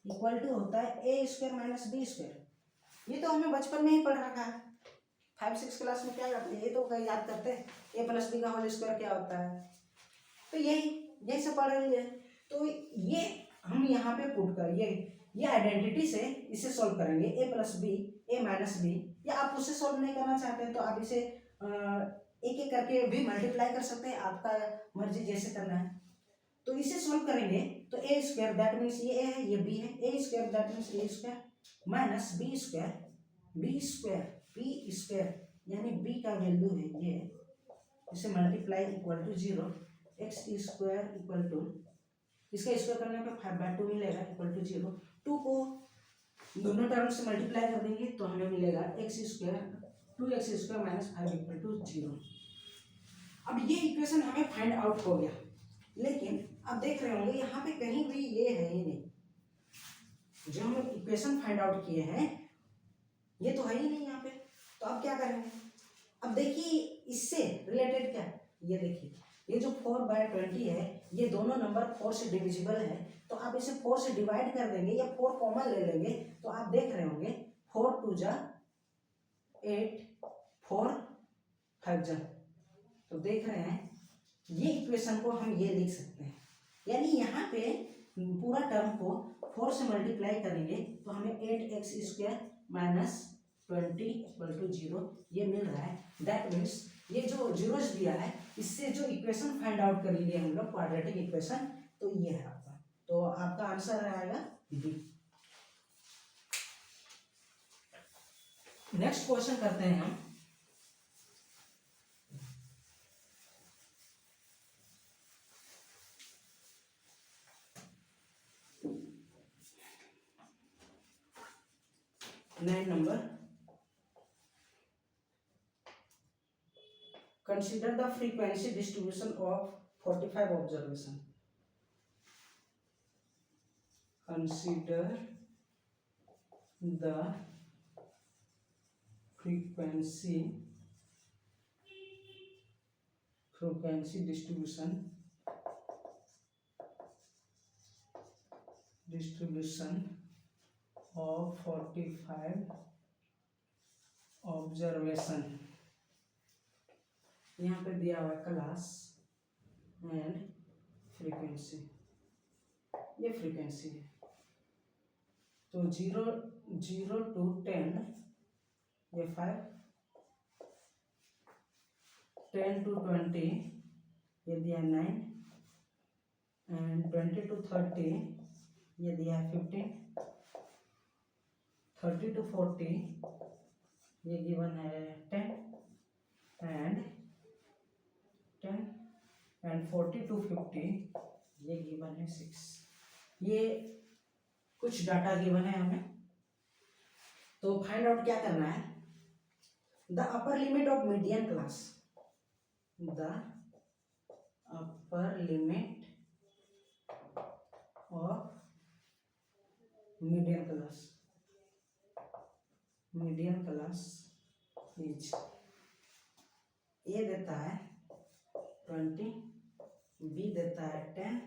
a² - b²। ये तो हमने बचपन में ही पढ़ रखा है, 5-6 क्लास में क्या करते हैं ये तो कहीं याद करते हैं, a प्लस बी का होल स्क्वायर क्या होता है, तो यही सब पढ़ रही है। तो ये हम यहाँ पे पुट कर ये आइडेंटिटी से इसे सॉल्व करेंगे, a plus B a minus B, या आप उससे सॉल्व नहीं करना चाहते हैं तो आप इसे एक एक करके भी मल्टीप्लाई कर सकते हैं, आपका मर्जी जैसे करना है। तो इसे सॉल्व करेंगे तो a² दैट मीन्स ये a है ये b है, a² that means a² minus b² यानी b का वैल्यू है ये, इसे multiply equal to 0, x² equal to इसका स्क्वायर करने पे 5/2 मिलेगा इक्वल टू 0। 2 को दोनों टर्म से मल्टीप्लाई कर देंगे तो हमें मिलेगा x² 2x² -5 इक्वल टू 0। अब ये इक्वेशन हमें फाइंड आउट हो गया, लेकिन अब देख रहे होंगे यहाँ पे कहीं भी ये है ही नहीं, जो हम इक्वेशन फाइंड आउट किए हैं ये तो है ही नहीं यहाँ पे। तो अब क्या करेंगे, अब देखिए इससे रिलेटेड क्या, ये देखिए ये जो 4/20 है ये दोनों नंबर 4 से डिविजिबल है, तो आप इसे 4 से डिवाइड कर देंगे या 4 कॉमन ले लेंगे, तो आप देख रहे होंगे 4 2 जा 8, 4 5 जा, तो देख रहे हैं ये इक्वेशन को हम ये लिख सकते हैं। यानी यहाँ पे पूरा टर्म को 4 से मल्टीप्लाई करेंगे तो हमें 8x² माइनस 20 = 0 ये मिल रहा है। दैट मीन्स ये जो जीरोस दिया है इससे जो इक्वेशन फाइंड आउट करेंगे हम लोग क्वाड्रेटिक इक्वेशन, तो ये है आपका, तो आपका आंसर आएगा डी। नेक्स्ट क्वेश्चन करते हैं हम। Nine number, consider the frequency distribution of 45 observation. Consider the frequency distribution of 45 observation. यहाँ पे दिया हुआ है क्लास एंड फ्रीक्वेंसी, ये फ्रीक्वेंसी है, तो 0 to 10 ये 5, 10 to 20 ये दिया 9 एंड 20 to 30 ये दिया 15, 30 to 40 ये गिवन है 10 एंड 40 to 50 ये गिवन है 6। ये कुछ डाटा गिवन है हमें, तो फाइंड आउट क्या करना है, the upper limit of median class, the upper limit of median class is, a देता है 20, बी देता है 10,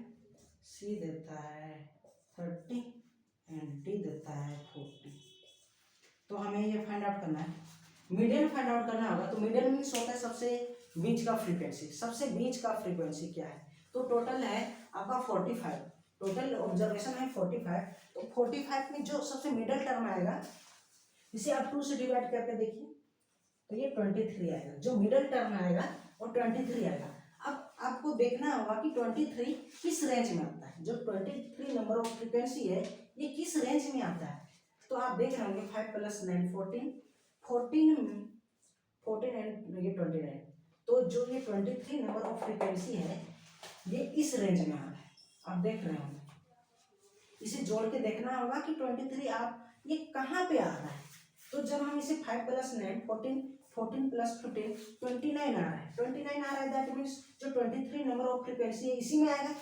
सी देता है 30 एंड डी देता है 40। तो हमें ये फाइंड आउट करना है, मीडियन फाइंड आउट करना होगा। तो मीडियन मीन्स होता है सबसे बीच का फ्रीक्वेंसी, सबसे बीच का फ्रीक्वेंसी क्या है, तो टोटल है आपका 45, टोटल ऑब्जर्वेशन है 45, तो 45 में जो सबसे मिडिल टर्म आएगा इसे आप 2 से डिवाइड करके देखिए, तो ये 23 आएगा, जो मिडिल टर्म आएगा वो 23 आएगा। अब आपको देखना होगा कि 23 किस रेंज में आता है, जो 23 नंबर ऑफ फ्रीक्वेंसी है ये किस रेंज में आता है, तो आप देख रहे होंगे 5 + 9 14 एंड ये 29, तो जो ये 23 नंबर ऑफ फ्रीक्वेंसी है ये इस रेंज में आ रहा है, आप देख रहे होंगे। इसे जोड़ के देखना होगा कि 23 आप ये कहाँ पे आ रहा है, तो जब हम इसे 5 + 9 14 + 15 29 आ रहा है, 29 आ रहा है, दैट मीन्स जो 23 नंबर ऑफ फ्रीक्वेंसी है इसी में आएगा।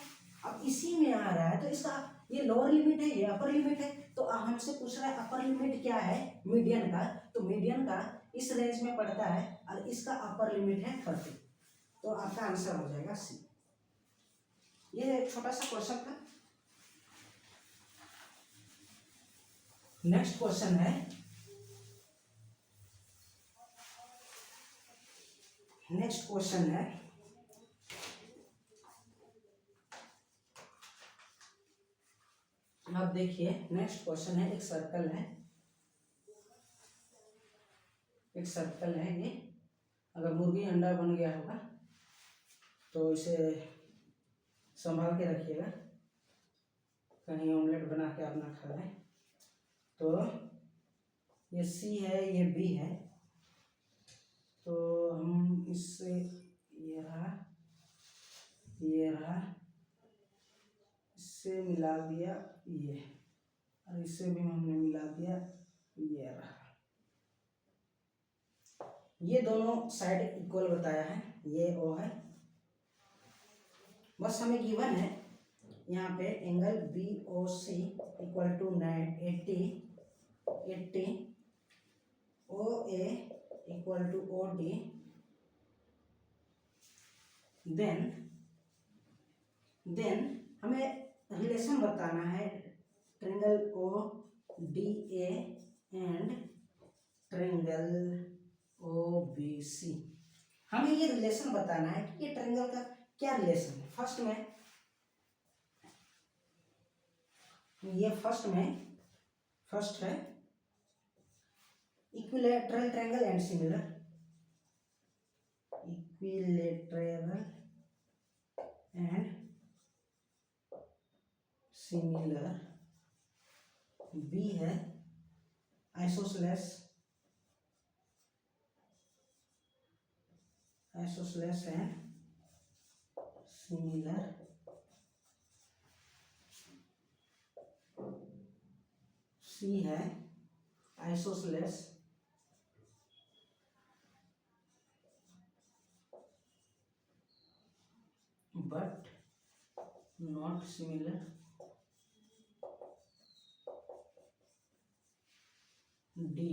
अब इसी में आ रहा है तो इसका ये लोअर लिमिट है, ये अपर लिमिट है, तो हमसे पूछ रहा है अपर लिमिट क्या है मीडियन का, तो मीडियन का इस रेंज में पड़ता है और इसका अपर लिमिट है 30, तो आपका आंसर हो जाएगा सी। ये एक छोटा सा क्वेश्चन था। नेक्स्ट क्वेश्चन है, आप देखिए नेक्स्ट क्वेश्चन है, एक सर्कल है, ये अगर मुर्गी अंडा बन गया होगा तो इसे संभाल के रखिएगा, कहीं ऑमलेट बना के अपना खा लें। तो ये सी है, ये बी है, तो हम इससे ये रहा, इससे मिला दिया ये, और इससे भी हमने मिला दिया ये रहा, ये दोनों साइड इक्वल बताया है, ये ओ है, बस हमें गिवन है यहाँ पे angle BOC = 80, OA = OD then then हमें रिलेशन बताना है triangle O D A and triangle O B C. हमें ये रिलेशन बताना है कि ये ट्रायंगल का क्या रिलेशन है। फर्स्ट है equilateral triangle and similar. Equilateral and similar. B है आइसोसेलेस एंड सिमिलर। सी है isosceles but not similar. D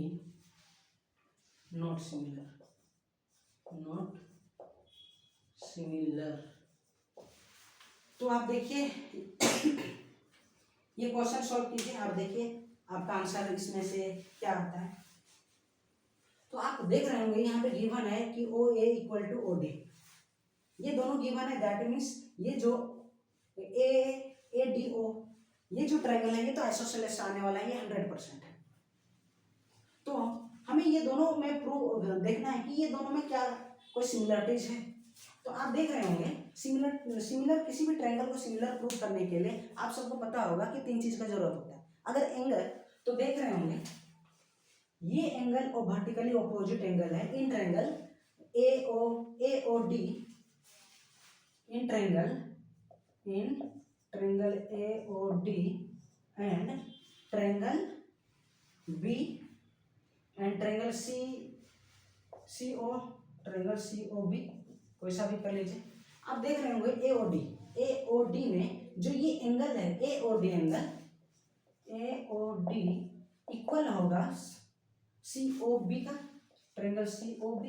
not similar. तो आप देखिए ये क्वेश्चन सॉल्व कीजिए। आप देखिए आपका आंसर इसमें से क्या आता है। तो आप देख रहे होंगे यहाँ पे गिवन है कि ओ ए इक्वल टू ओ डी। ये दोनों गिवन है, दैट मीन्स ये जो ए डी ओ ये जो ट्रायंगल है ये तो आइसोसेलेस आने वाला है, ये 100% है। तो हमें ये दोनों में प्रूव देखना है कि ये दोनों में क्या कोई सिमिलरिटीज है। तो आप देख रहे होंगे सिमिलर किसी भी ट्रायंगल को सिमिलर प्रूव करने के लिए आप सबको पता होगा कि 3 चीज का जरूरत होता है। अगर एंगल तो देख रहे होंगे ये एंगल और वर्टिकली ऑपोजिट एंगल है in triangle A O D. In triangle A O D and triangle B and triangle C O B, कोई सा भी कर लीजिए। आप देख रहे होंगे ए ओ डी में जो ये एंगल है ए ओ डी इक्वल होगा सी ओ बी का। ट्रायंगल सी ओ बी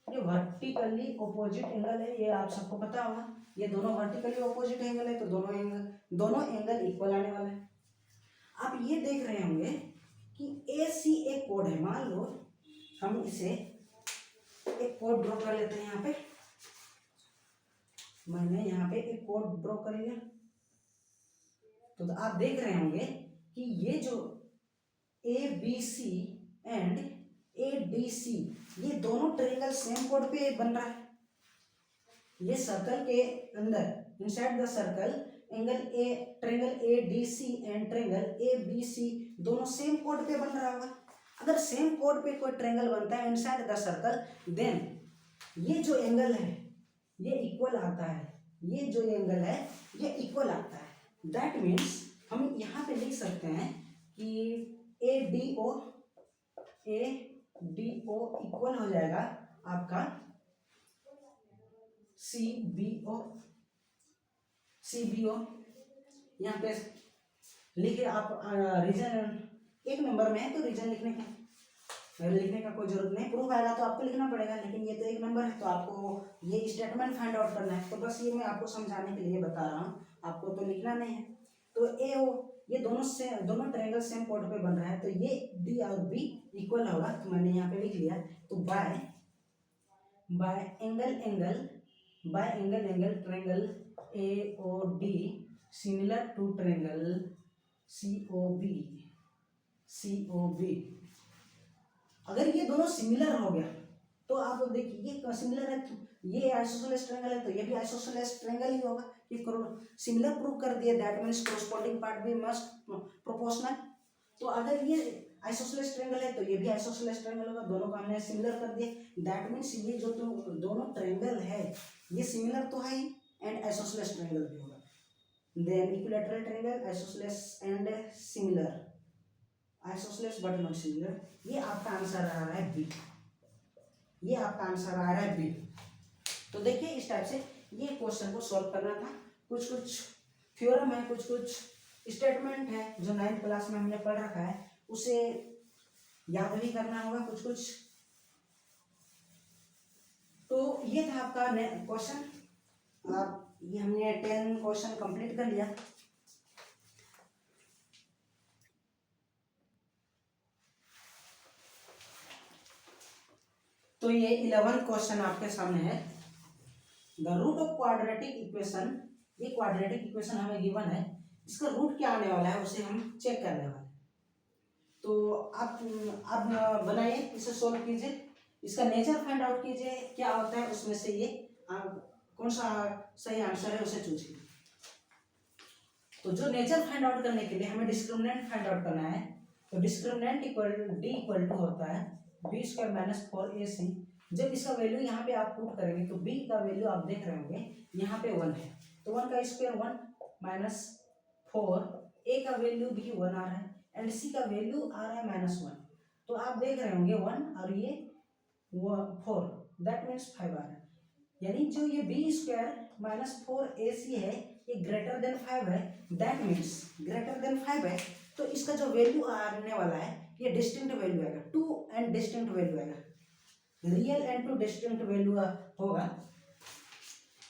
ये वर्टिकली ऑपोजिट एंगल है, ये आप सबको पता होगा। ये दोनों वर्टिकली ऑपोजिट एंगल है तो दोनों एंगल इक्वल आने वाला है। आप ये देख रहे होंगे कि ए सी एक कोड है। मान लो हम इसे एक कोड ड्रॉ कर लेते हैं। यहाँ पे मैंने यहाँ पे एक कोड ड्रॉ कर लिया। तो आप देख रहे होंगे कि ये जो A B C and A D C ये दोनों ट्रायंगल सेम कोड पे बन रहा है। ये सर्कल के अंदर inside the circle triangle A D C and triangle A B C दोनों सेम कोड पे बन रहा होगा। अगर सेम कोड पे कोई ट्रायंगल बनता है इनसाइड द सर्कल देन ये जो एंगल है ये इक्वल आता है। ये जो एंगल है ये इक्वल आता है। दैट मीन्स हम यहाँ पे लिख सकते हैं कि ए डी ओ इक्वल हो जाएगा आपका सी बी ओ। यहाँ पे लिखिए आप। रीजन 1 नंबर में है तो रीजन लिखने का कोई जरूरत नहीं। प्रूफ आएगा तो आपको लिखना पड़ेगा, लेकिन ये तो 1 नंबर है तो आपको ये स्टेटमेंट फाइंड आउट करना है। तो बस ये मैं आपको समझाने के लिए बता रहा हूँ, आपको तो लिखना नहीं है। तो ए ओ ये दोनों ट्रायंगल सेम कोड पे बन रहा है तो ये डी और बी इक्वल होगा। तो मैंने यहाँ पे लिख लिया। तो by angle triangle A O D similar to triangle C O B. अगर ये दोनों सिमिलर हो गया तो आप देखिए ये सिमिलर है तो ये आइसोसेलेस ट्रायंगल है तो ये भी आइसोसेलेस ट्रायंगल ही होगा। कि सिमिलर प्रूव कर दिया दैट मीन्स कोरस्पॉन्डिंग पार्ट भी मस्ट प्रोपोर्शनल। तो अगर ये आइसोसेलेस ट्रायंगल है तो ये भी आइसोसेलेस ट्रायंगल होगा। दोनों को हमने सिमिलर कर दिया दैट मीन्स ये जो दोनों ट्रायंगल है ये सिमिलर तो है ही एंड आइसोसेलेस ट्रायंगल भी होगा। Then equilateral triangle isosceles and similar, isosceles but not similar. ये आपका आंसर आ रहा है बी। तो देखिए इस टाइप से ये क्वेश्चन को सॉल्व करना था। कुछ थ्योरम है, कुछ स्टेटमेंट है जो 9th क्लास में हमने पढ़ रखा है, उसे याद भी करना होगा कुछ। तो ये था आपका क्वेश्चन। आप ये हमने 10 क्वेश्चन कंप्लीट कर लिया। तो ये 11 क्वेश्चन आपके सामने है। The root of quadratic equation, ये क्वाड्रेटिक इक्वेशन हमें गिवन है, इसका रूट क्या आने वाला है उसे हम चेक करने वाले हैं। तो आप बनाइए, इसे सोल्व कीजिए, इसका नेचर फाइंड आउट कीजिए क्या होता है, उसमें से ये कौन सा सही आंसर है उसे चूज कीजिए। तो जो नेचर फाइंड आउट करने के लिए हमें डिस्क्रिमिनेंट फाइंड आउट करना है, तो डिस्क्रिमिनेंट इक्वल टू होता है बी स्क्वायर माइनस 4ac। जब इसका वैल्यू यहाँ पे आप पुट करेंगे तो b का वैल्यू आप देख रहे होंगे यहाँ पे 1 है, तो 1 का स्क्वायर 1 माइनस 4, a का वैल्यू भी 1 आ रहा है एंड c का वैल्यू आ रहा है -1। तो आप देख रहे होंगे 1 और ये 4, दैट मीन्स 5 आ रहा है, यानी जो ये बी स्क्वायर माइनस 4ac है ये ग्रेटर देन 5 है, दैट मीन्स ग्रेटर देन 5 है, तो इसका जो वैल्यू आने वाला है ये डिस्टिंक्ट वैल्यू आएगा, टू एंड डिस्टिंक्ट वैल्यू आएगा, real and two distinct value होगा।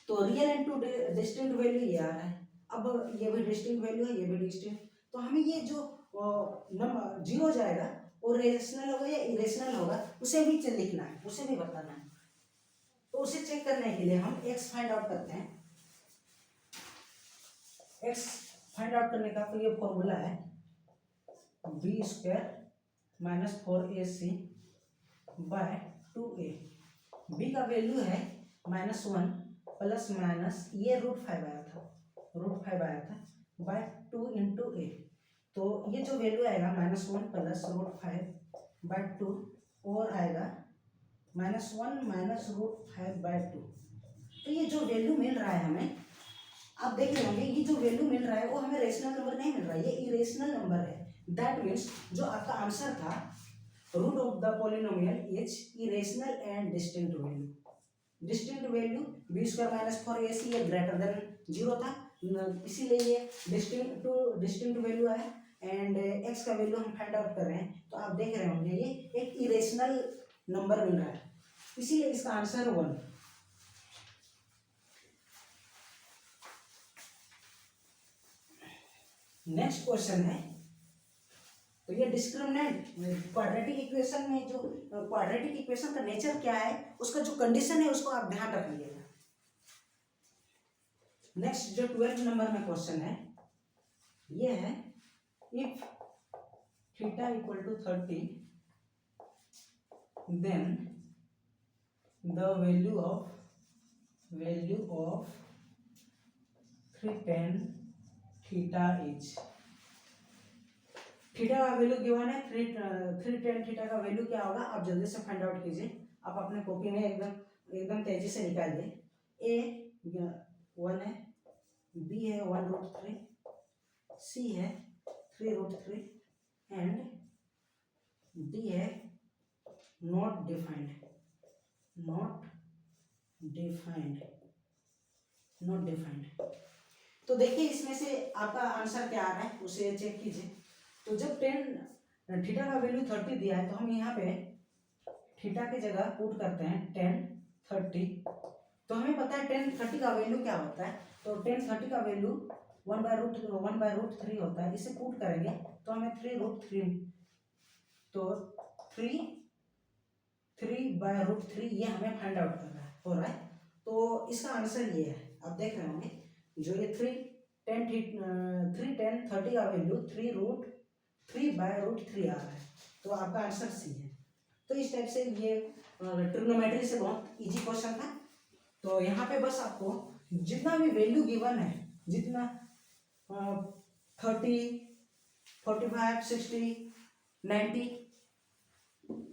तो real and two distinct value ये आ रहा है, अब ये भी डिस्टिंक्ट वैल्यू है, ये भी डिस्टिंक्ट, तो हमें ये जो नंबर जीरो जाएगा वो रेशनल होगा या इरेशनल होगा उसे भी लिखना है, उसे भी बताना है। तो उसे चेक करने के लिए हम x फाइंड आउट करते हैं। x फाइंड आउट करने का तो ये फॉर्मूला है B square minus 4ac by 2a। b का वैल्यू है -1 प्लस माइनस ये √5 आया था, √5 आया था बाय 2 इंटू a। तो ये जो वैल्यू आएगा -1 प्लस √5 बाय 2 और आएगा -1 माइनस √5 बाय 2। तो ये जो वैल्यू मिल रहा है हमें, आप देख रहे होंगे ये जो वैल्यू मिल रहा है वो हमें रेशनल नंबर नहीं मिल रहा है, ये इरेशनल नंबर है। दैट मीन्स जो आपका आंसर था root of the polynomial is irrational and distinct value. Distinct value B square minus 4ac ये ग्रेटर देन 0 था, इसीलिए ये डिस्टिंक्ट वैल्यू आया एंड x का वैल्यू हम फाइंड आउट कर रहे हैं। तो आप देख रहे होंगे ये एक इरेशनल नंबर मिल रहा है, इसीलिए इसका आंसर 1। नेक्स्ट क्वेश्चन है, तो ये डिस्क्रिमिनेंट क्वाड्रेटिक इक्वेशन में जो क्वाड्रेटिक इक्वेशन का नेचर क्या है उसका जो कंडीशन है उसको आप ध्यान रखिएगा। नेक्स्ट जो 12 नंबर में क्वेश्चन है ये है if theta equal to 30 then the value of 3tan theta is. Theta का वैल्यू गिवन है, 3tan थीटा का वैल्यू क्या होगा आप जल्दी से फाइंड आउट कीजिए, आप अपने कॉपी में एकदम तेजी से निकालिए। ए 1 है, बी है 1√3, सी है 3√3 एंड डी है not defined, not defined, not defined. तो देखिए इसमें से आपका आंसर क्या आ रहा है उसे चेक कीजिए। तो जब टेन थीटा का वैल्यू 30 दिया है तो हम यहाँ पे थीटा की जगह पुट करते हैं tan 30। तो हमें पता है tan 30 का वैल्यू क्या होता है, तो tan 30 का वैल्यू 1/√3 होता है, इसे पुट करेंगे तो हमें 3√3, तो 3/√3 ये हमें फाइंड आउट करना है, हो रहा है। तो इसका आंसर ये है, आप देख रहे होंगे जो ये 3tan 30 का वैल्यू 3√3 आ रहा है, तो आपका आंसर सी है। तो इस टाइप से ये ट्रिग्नोमेट्री से बहुत इजी क्वेश्चन था। तो यहाँ पे बस आपको जितना भी वैल्यू गिवन है, जितना 30, 45, 60, 90,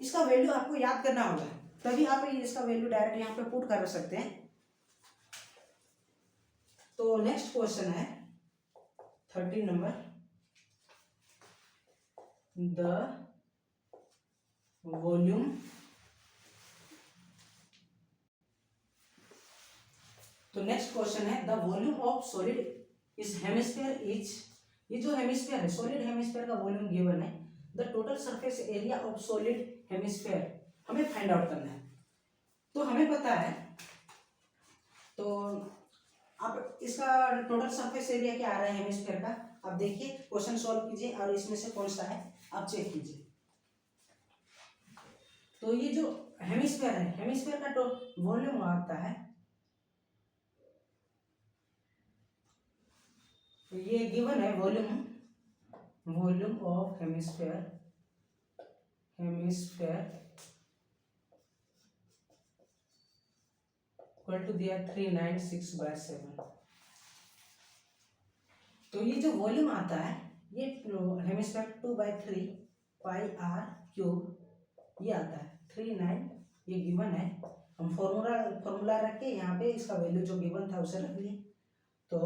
इसका वैल्यू आपको याद करना होगा, तभी आप इसका वैल्यू डायरेक्ट यहाँ पे पुट कर सकते हैं। तो नेक्स्ट क्वेश्चन है 13 नंबर, द वॉल्यूम तो नेक्स्ट क्वेश्चन है द वॉल्यूम ऑफ सॉलिड इस हेमिस्फीयर इज, ये जो हेमिस्फीयर है सॉलिड हेमिस्फीयर का वॉल्यूम गिवन है, the total surface area of solid hemisphere हमें फाइंड आउट करना है। तो हमें पता है, तो अब इसका टोटल सरफेस एरिया क्या आ रहा है हेमिस्फीयर का, आप देखिए क्वेश्चन सॉल्व कीजिए और इसमें से कौन सा है आप चेक कीजिए। तो ये जो हेमिस्फीयर है, हेमिस्फीयर का तो वॉल्यूम आता है, तो ये गिवन है volume, volume of hemisphere, hemisphere equal to दिया 396/7। तो ये जो वॉल्यूम आता है ये हेमिस्फीयर 2/3 पाई आर क्यूब ये आता है 39, ये गिवन है। हम फॉर्मूला रख के यहाँ पे इसका वैल्यू जो गिवन था उसे रख लिए। तो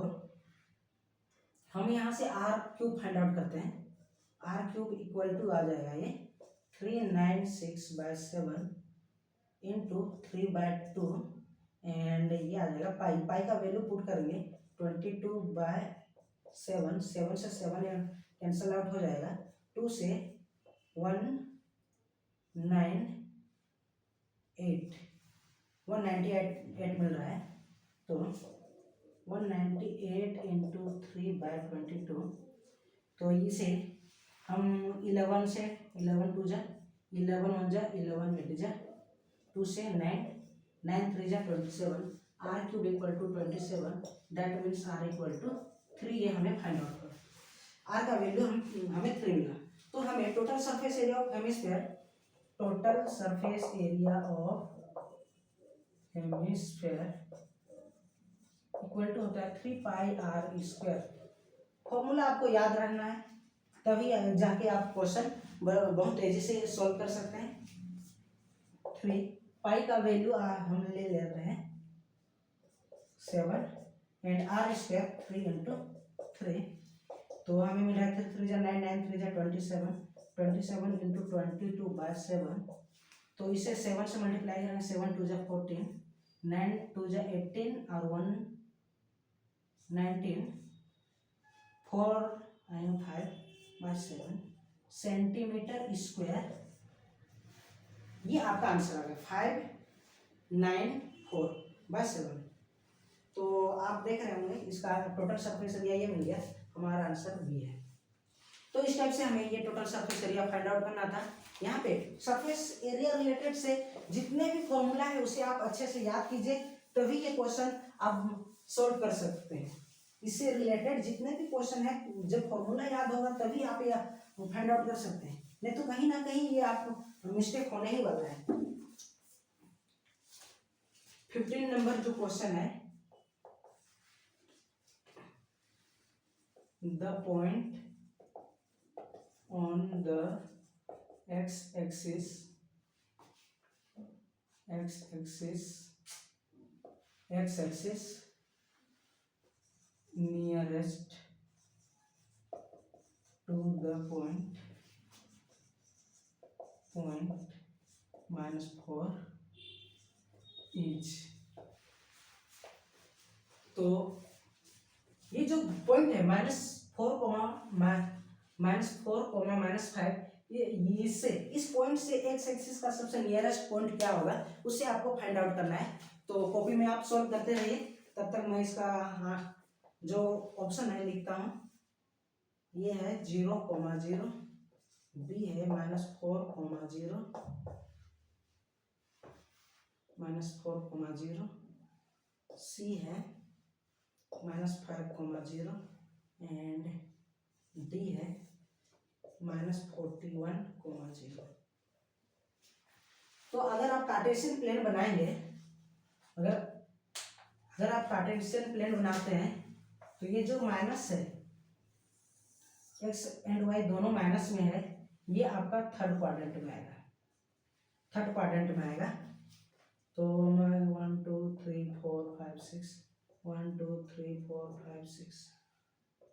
हम यहाँ से आर क्यूब फाइंड आउट करते हैं, आर क्यूब इक्वल टू आ जाएगा ये 396/7 इंटू 3/2 एंड ये आ जाएगा पाई, पाई का वैल्यू पुट करेंगे 22/7, 7 से 7 कैंसल आउट हो जाएगा, 2 से 198 मिल रहा है। तो 198 इंटू 3/22, तो इसे हम 11 से 11 टू जा 11 1 जा 11 8 जा 2 से 9 9 3 जा 27, R cube equal to 27, that means R equal to 3, ये हमें फाइंड आउट करना। आर का वैल्यू हमें 3 मिला। तो हमें total surface area of hemisphere, total surface area of hemisphere equal to होता है 3 पाई आर स्क्वायर। फॉर्मूला आपको याद रखना है, तभी जाके आप क्वेश्चन बहुत तेजी से सॉल्व कर सकते हैं। 3 पाई का वैल्यू हम ले लेते हैं 7 एंड आर स्क्वायर 3 इंटू 3, तो हमें मिला 3 3 जा 9 9 3 जा 27, 27 इंटू 22/7, तो इसे 7 से मल्टीप्लाई करेंगे, 7 2 जा 14, 9 2 जा 18 और 1 19, 4 and 5/7 सेंटीमीटर स्क्वायर, ये आपका आंसर आ गया 594/7। तो आप देख रहे होंगे इसका टोटल सरफेस एरिया ये मिल गया, हमारा आंसर बी है। तो इस टाइप से हमें ये total surface area find out करना था। यहाँ पे सरफेस एरिया रिलेटेड से जितने भी फॉर्मूला है उसे आप अच्छे से याद कीजिए, तभी ये क्वेश्चन आप सॉल्व कर सकते हैं। इससे रिलेटेड जितने भी क्वेश्चन है, जब फॉर्मूला याद होगा तभी आप ये फाइंड आउट कर सकते हैं, नहीं तो कहीं ना कहीं ये आपको मिस्टेक होने ही वाला है। 15 नंबर जो क्वेश्चन है, the point on the x-axis nearest to the point -4 is, तो ये जो पॉइंट है -4, -5, ये इससे इस पॉइंट से एक्स एक्सिस का सबसे नियरेस्ट पॉइंट क्या होगा उससे आपको फाइंड आउट करना है। तो कॉपी में आप सॉल्व करते रहिए, तब तक मैं इसका जो ऑप्शन है लिखता हूँ। ये है 0,0, बी है -4,0, सी है -5,0 एंड डी है -41,0। तो अगर आप कार्टेशियन प्लेन बनाएंगे, अगर आप कार्टेशियन प्लेन बनाते हैं तो ये जो माइनस है, एक्स एंड वाई दोनों माइनस में है, ये आपका थर्ड क्वाड्रेंट में आएगा, तो मैं 1 2 3 4 5 6 1 2 3 4 5 6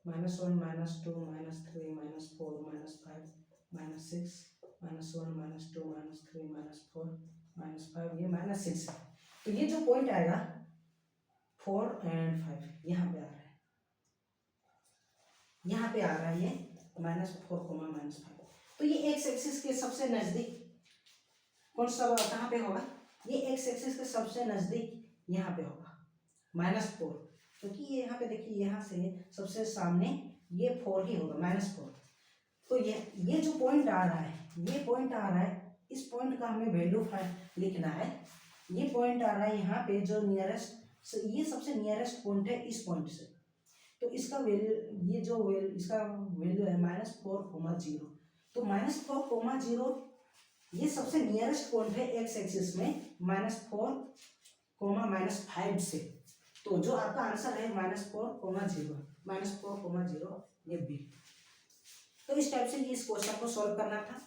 -1 -2 -3 -4 -5 -6 -1 -2 -3 -4 -5, ये -6 है। तो ये जो पॉइंट आएगा 4 एंड 5 यहाँ पे आ रहा है, ये -4, -5। तो ये एक्स एक्सिस के सबसे नजदीक कौन सा कहाँ पे होगा, ये एक्स एक्सिस के सबसे नजदीक यहाँ पे होगा -4। क्योंकि ये यहाँ पे देखिए यहाँ से सबसे सामने ये 4 ही होगा, -4। तो ये जो पॉइंट आ रहा है, ये पॉइंट आ रहा है, इस पॉइंट का हमें वैल्यू लिखना है। ये पॉइंट आ रहा है यहाँ पे जो नियरेस्ट, ये सबसे नियरेस्ट पॉइंट है इस पॉइंट से। तो इसका वैल्यू, ये जो वैल्यू, इसका वैल्यू है -4,0। तो -4,0 ये सबसे नियरेस्ट पॉइंट है एक्स एक्सिस में -4, -5 से। तो जो आपका आंसर है -4,0 ये बी। तो इस टाइप से ये इस क्वेश्चन को सॉल्व करना था,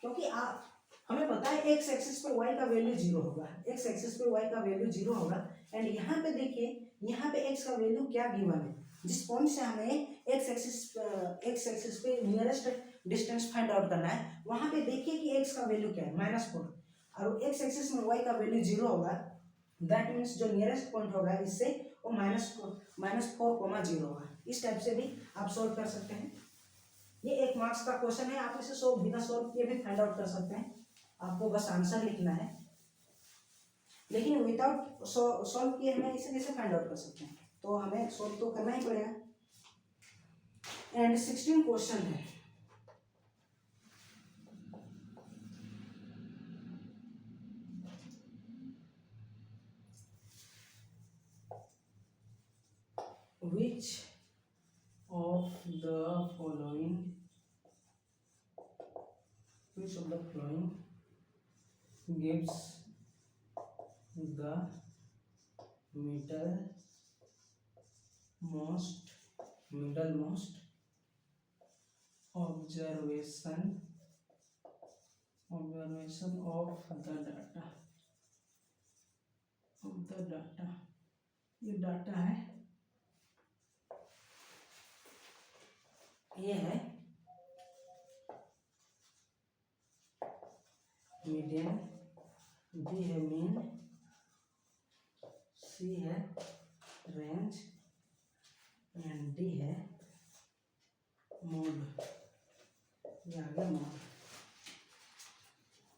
क्योंकि आप हमें पता है एक्स एक्सिस पे वाई का वैल्यू 0 होगा, एक्स एक्सिस पे वाई का वैल्यू 0 होगा। एंड यहाँ पे देखिए, यहाँ पे एक्स का वैल्यू क्या गिवन है, जिस पॉइंट से हमें एक्स एक्सिस पे नियरेस्ट डिस्टेंस फाइंड आउट करना है, वहां पे देखिए कि एक्स का वैल्यू क्या है, -4, और एक्स एक्सिस में वाई का वैल्यू 0 होगा। दैट मीन्स जो नियरेस्ट पॉइंट होगा इससे वो -4,0 होगा। इस टाइप से भी आप सोल्व कर सकते हैं। ये 1 मार्क्स का क्वेश्चन है, आप इसे बिना सोल्व किए भी फाइंड आउट कर सकते हैं। आपको बस आंसर लिखना है, लेकिन विदाउट सॉल्व किए हमें इसे कैसे फाइंड आउट कर सकते हैं, तो हमें सॉल्व तो करना ही पड़ेगा। एंड 16 क्वेश्चन है। Which of the following gives the middlemost observation of the data। ये डाटा है, ये है मीडियन, बी है मीन, सी है रेंज, एंड डी है मोड। ये आ गया मोड।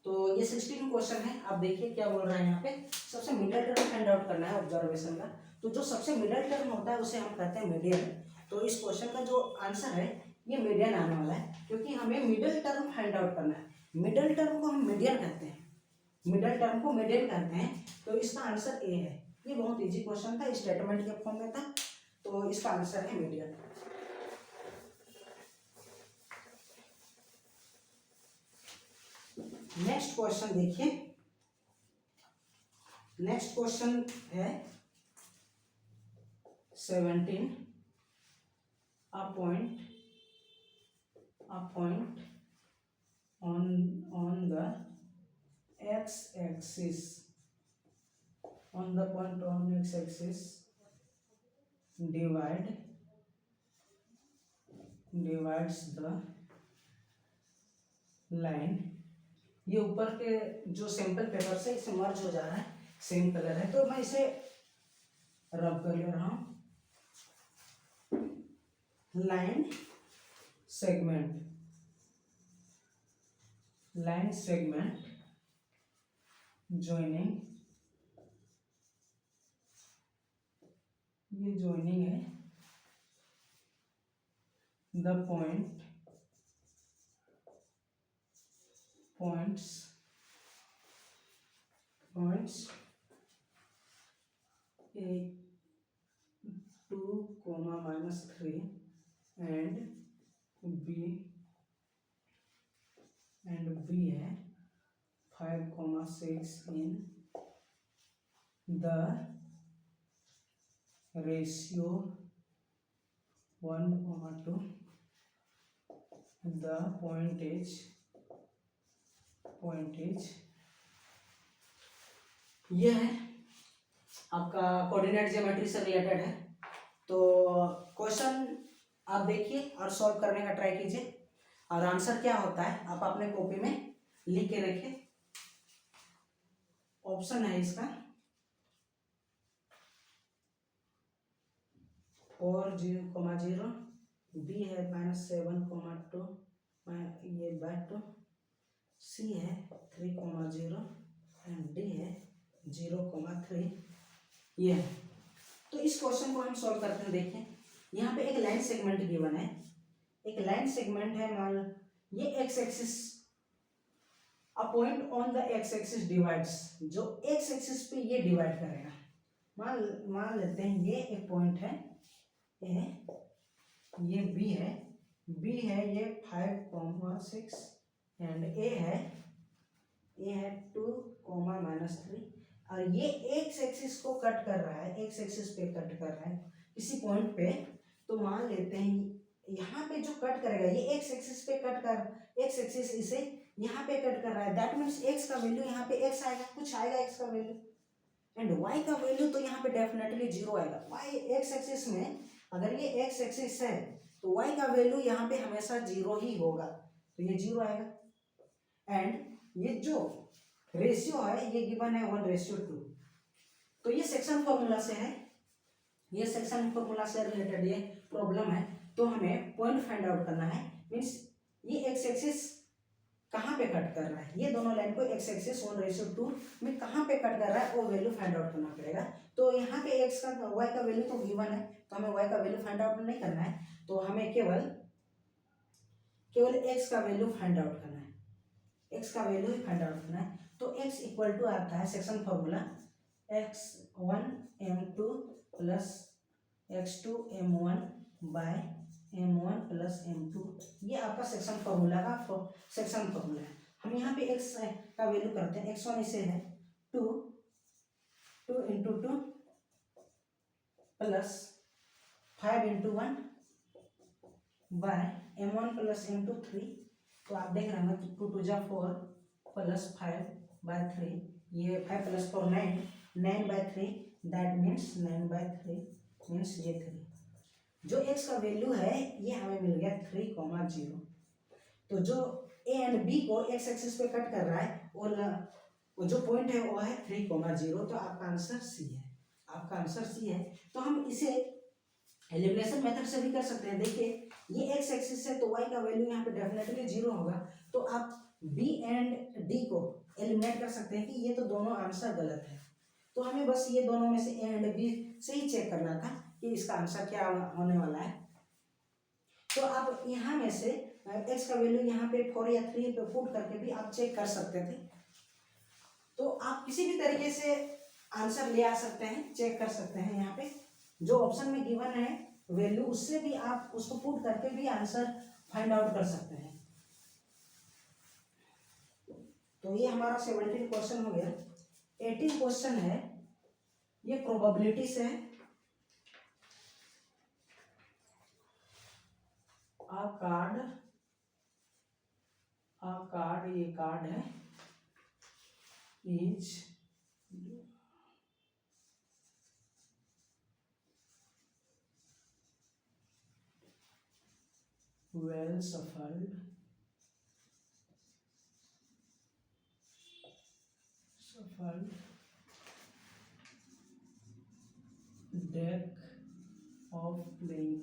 तो ये 16 क्वेश्चन है। आप देखिए क्या बोल रहा है यहाँ पे, सबसे मिडिल टर्म फाइंड आउट करना है ऑब्जर्वेशन का। तो जो सबसे मिडिल टर्म होता है उसे हम कहते हैं मीडियन। तो इस क्वेश्चन का जो आंसर है ये मीडियन आने वाला है, क्योंकि हमें मिडिल टर्म फाइंड आउट करना है। मिडिल टर्म को हम मीडियन कहते हैं, मिडिल टर्म को मीडियन कहते हैं। तो इसका आंसर ए है। ये बहुत इजी क्वेश्चन था, स्टेटमेंट के फॉर्म में था, तो इसका आंसर है मीडियन। नेक्स्ट क्वेश्चन देखिए, नेक्स्ट क्वेश्चन है 17। A point on the x-axis, on the point on x-axis divides the line। ये ऊपर के जो सैंपल पेपर से इसे मर्ज हो जा रहा है, सेम कलर है, तो मैं इसे रब कर ले रहा हूं। लाइन सेगमेंट जॉइनिंग, ये जॉइनिंग है the points A2, -3 and B है 5, 6 in the ratio 1:2। the pointage ये है आपका कोऑर्डिनेट ज्योमेट्री से रिलेटेड है। तो क्वेश्चन आप देखिए और सॉल्व करने का ट्राई कीजिए, और आंसर क्या होता है आप अपने कॉपी में लिख के रखिए। ऑप्शन है इसका 4, 0, बी है -7,2 ये -2, सी है 3,0 एंड डी है 0,3। ये है। तो इस क्वेश्चन को हम सॉल्व करते हैं। देखें यहाँ पे एक लाइन सेगमेंट गिवन है, एक लाइन सेगमेंट है, मान ये x axis, a point on the x axis divides, जो एक्स एक्सिस पे ये डिवाइड करेगा। मान लेते हैं ये एक पॉइंट है ए, ये बी है, ये 5,6 एंड ए है 2,-3, और ये एक्स एक्सिस को कट कर रहा है, एक्स एक्सिस पे कट कर रहा है किसी पॉइंट पे। तो मान लेते हैं यहाँ पे जो कट करेगा ये एक्स एक्सिस पे कट कर, एक्स एक्सिस इसे यहाँ पे कट कर रहा है, दैट मीन्स एक्स का वैल्यू यहाँ पे एक्स आएगा, कुछ आएगा एक्स का वैल्यू, एंड वाई का वैल्यू तो यहाँ पे डेफिनेटली जीरो आएगा। वाई एक्स एक्सिस में अगर ये एक्स एक्सिस है तो वाई का वैल्यू यहाँ पे हमेशा जीरो ही होगा, तो ये जीरो आएगा। एंड ये जो रेशियो है ये गिवन है 1:2। तो ये सेक्शन फॉर्मूला से है, ये सेक्शन फॉर्मूला से रिलेटेड ये प्रॉब्लम है। तो हमें पॉइंट फाइंड आउट करना है, मीन्स ये एक्स एक्सिस कहाँ पे कट कर रहा है, ये दोनों लाइन को एक्स एक्सिस 1:2 में कहाँ पे कट कर रहा है वो वैल्यू फाइंड आउट करना पड़ेगा। तो यहाँ पे एक्स का वाई का वैल्यू तो गिवन है, तो हमें वाई का वैल्यू फाइंड आउट नहीं करना है, तो हमें केवल एक्स का वैल्यू फाइंड आउट करना है, एक्स का वैल्यू ही फाइंड आउट करना है। तो एक्स इक्वल टू आता है section formula x1 m2 plus x2 m1 by m1 plus m2, ये आपका सेक्शन फॉर्मूला का सेक्शन फॉर्मूला है। हम यहाँ पे x का वैल्यू करते हैं, x1 इसे है 2 × 2 plus 5 × 1 bye m1 plus m2 3। तो आप देख रहे हैं कि 2 × 2 4 प्लस 5/3, ये 5 + 4 9/3, दैट मीन्स 9/3 मीन्स ये 3। जो x का वैल्यू है ये हमें मिल गया 3,0। तो जो a एंड b को x एक्सिस पे कट कर रहा है वो जो पॉइंट है वो है 3,0। तो आपका आंसर सी है, आपका आंसर सी है। तो हम इसे एलिमिनेशन मेथड से भी कर सकते हैं। देखिए ये x एक्सिस है तो y का वैल्यू यहाँ पे डेफिनेटली 0 होगा, तो आप b एंड d को एलिमिनेट कर सकते हैं कि ये तो दोनों आंसर गलत है। तो हमें बस ये दोनों में से a एंड b से ही चेक करना था कि इसका आंसर क्या होने वाला है। तो आप यहाँ में से x का वैल्यू यहाँ पे 4 या 3 पे पुट करके भी आप चेक कर सकते थे। तो आप किसी भी तरीके से आंसर ले आ सकते हैं, चेक कर सकते हैं। यहाँ पे जो ऑप्शन में गिवन है वैल्यू, उससे भी आप उसको पुट करके भी आंसर फाइंड आउट कर सकते हैं। तो ये हमारा 17 क्वेश्चन हो गया। 18 क्वेश्चन है, ये प्रोबेबिलिटी से है। ये कार्ड है is well shuffled deck of playing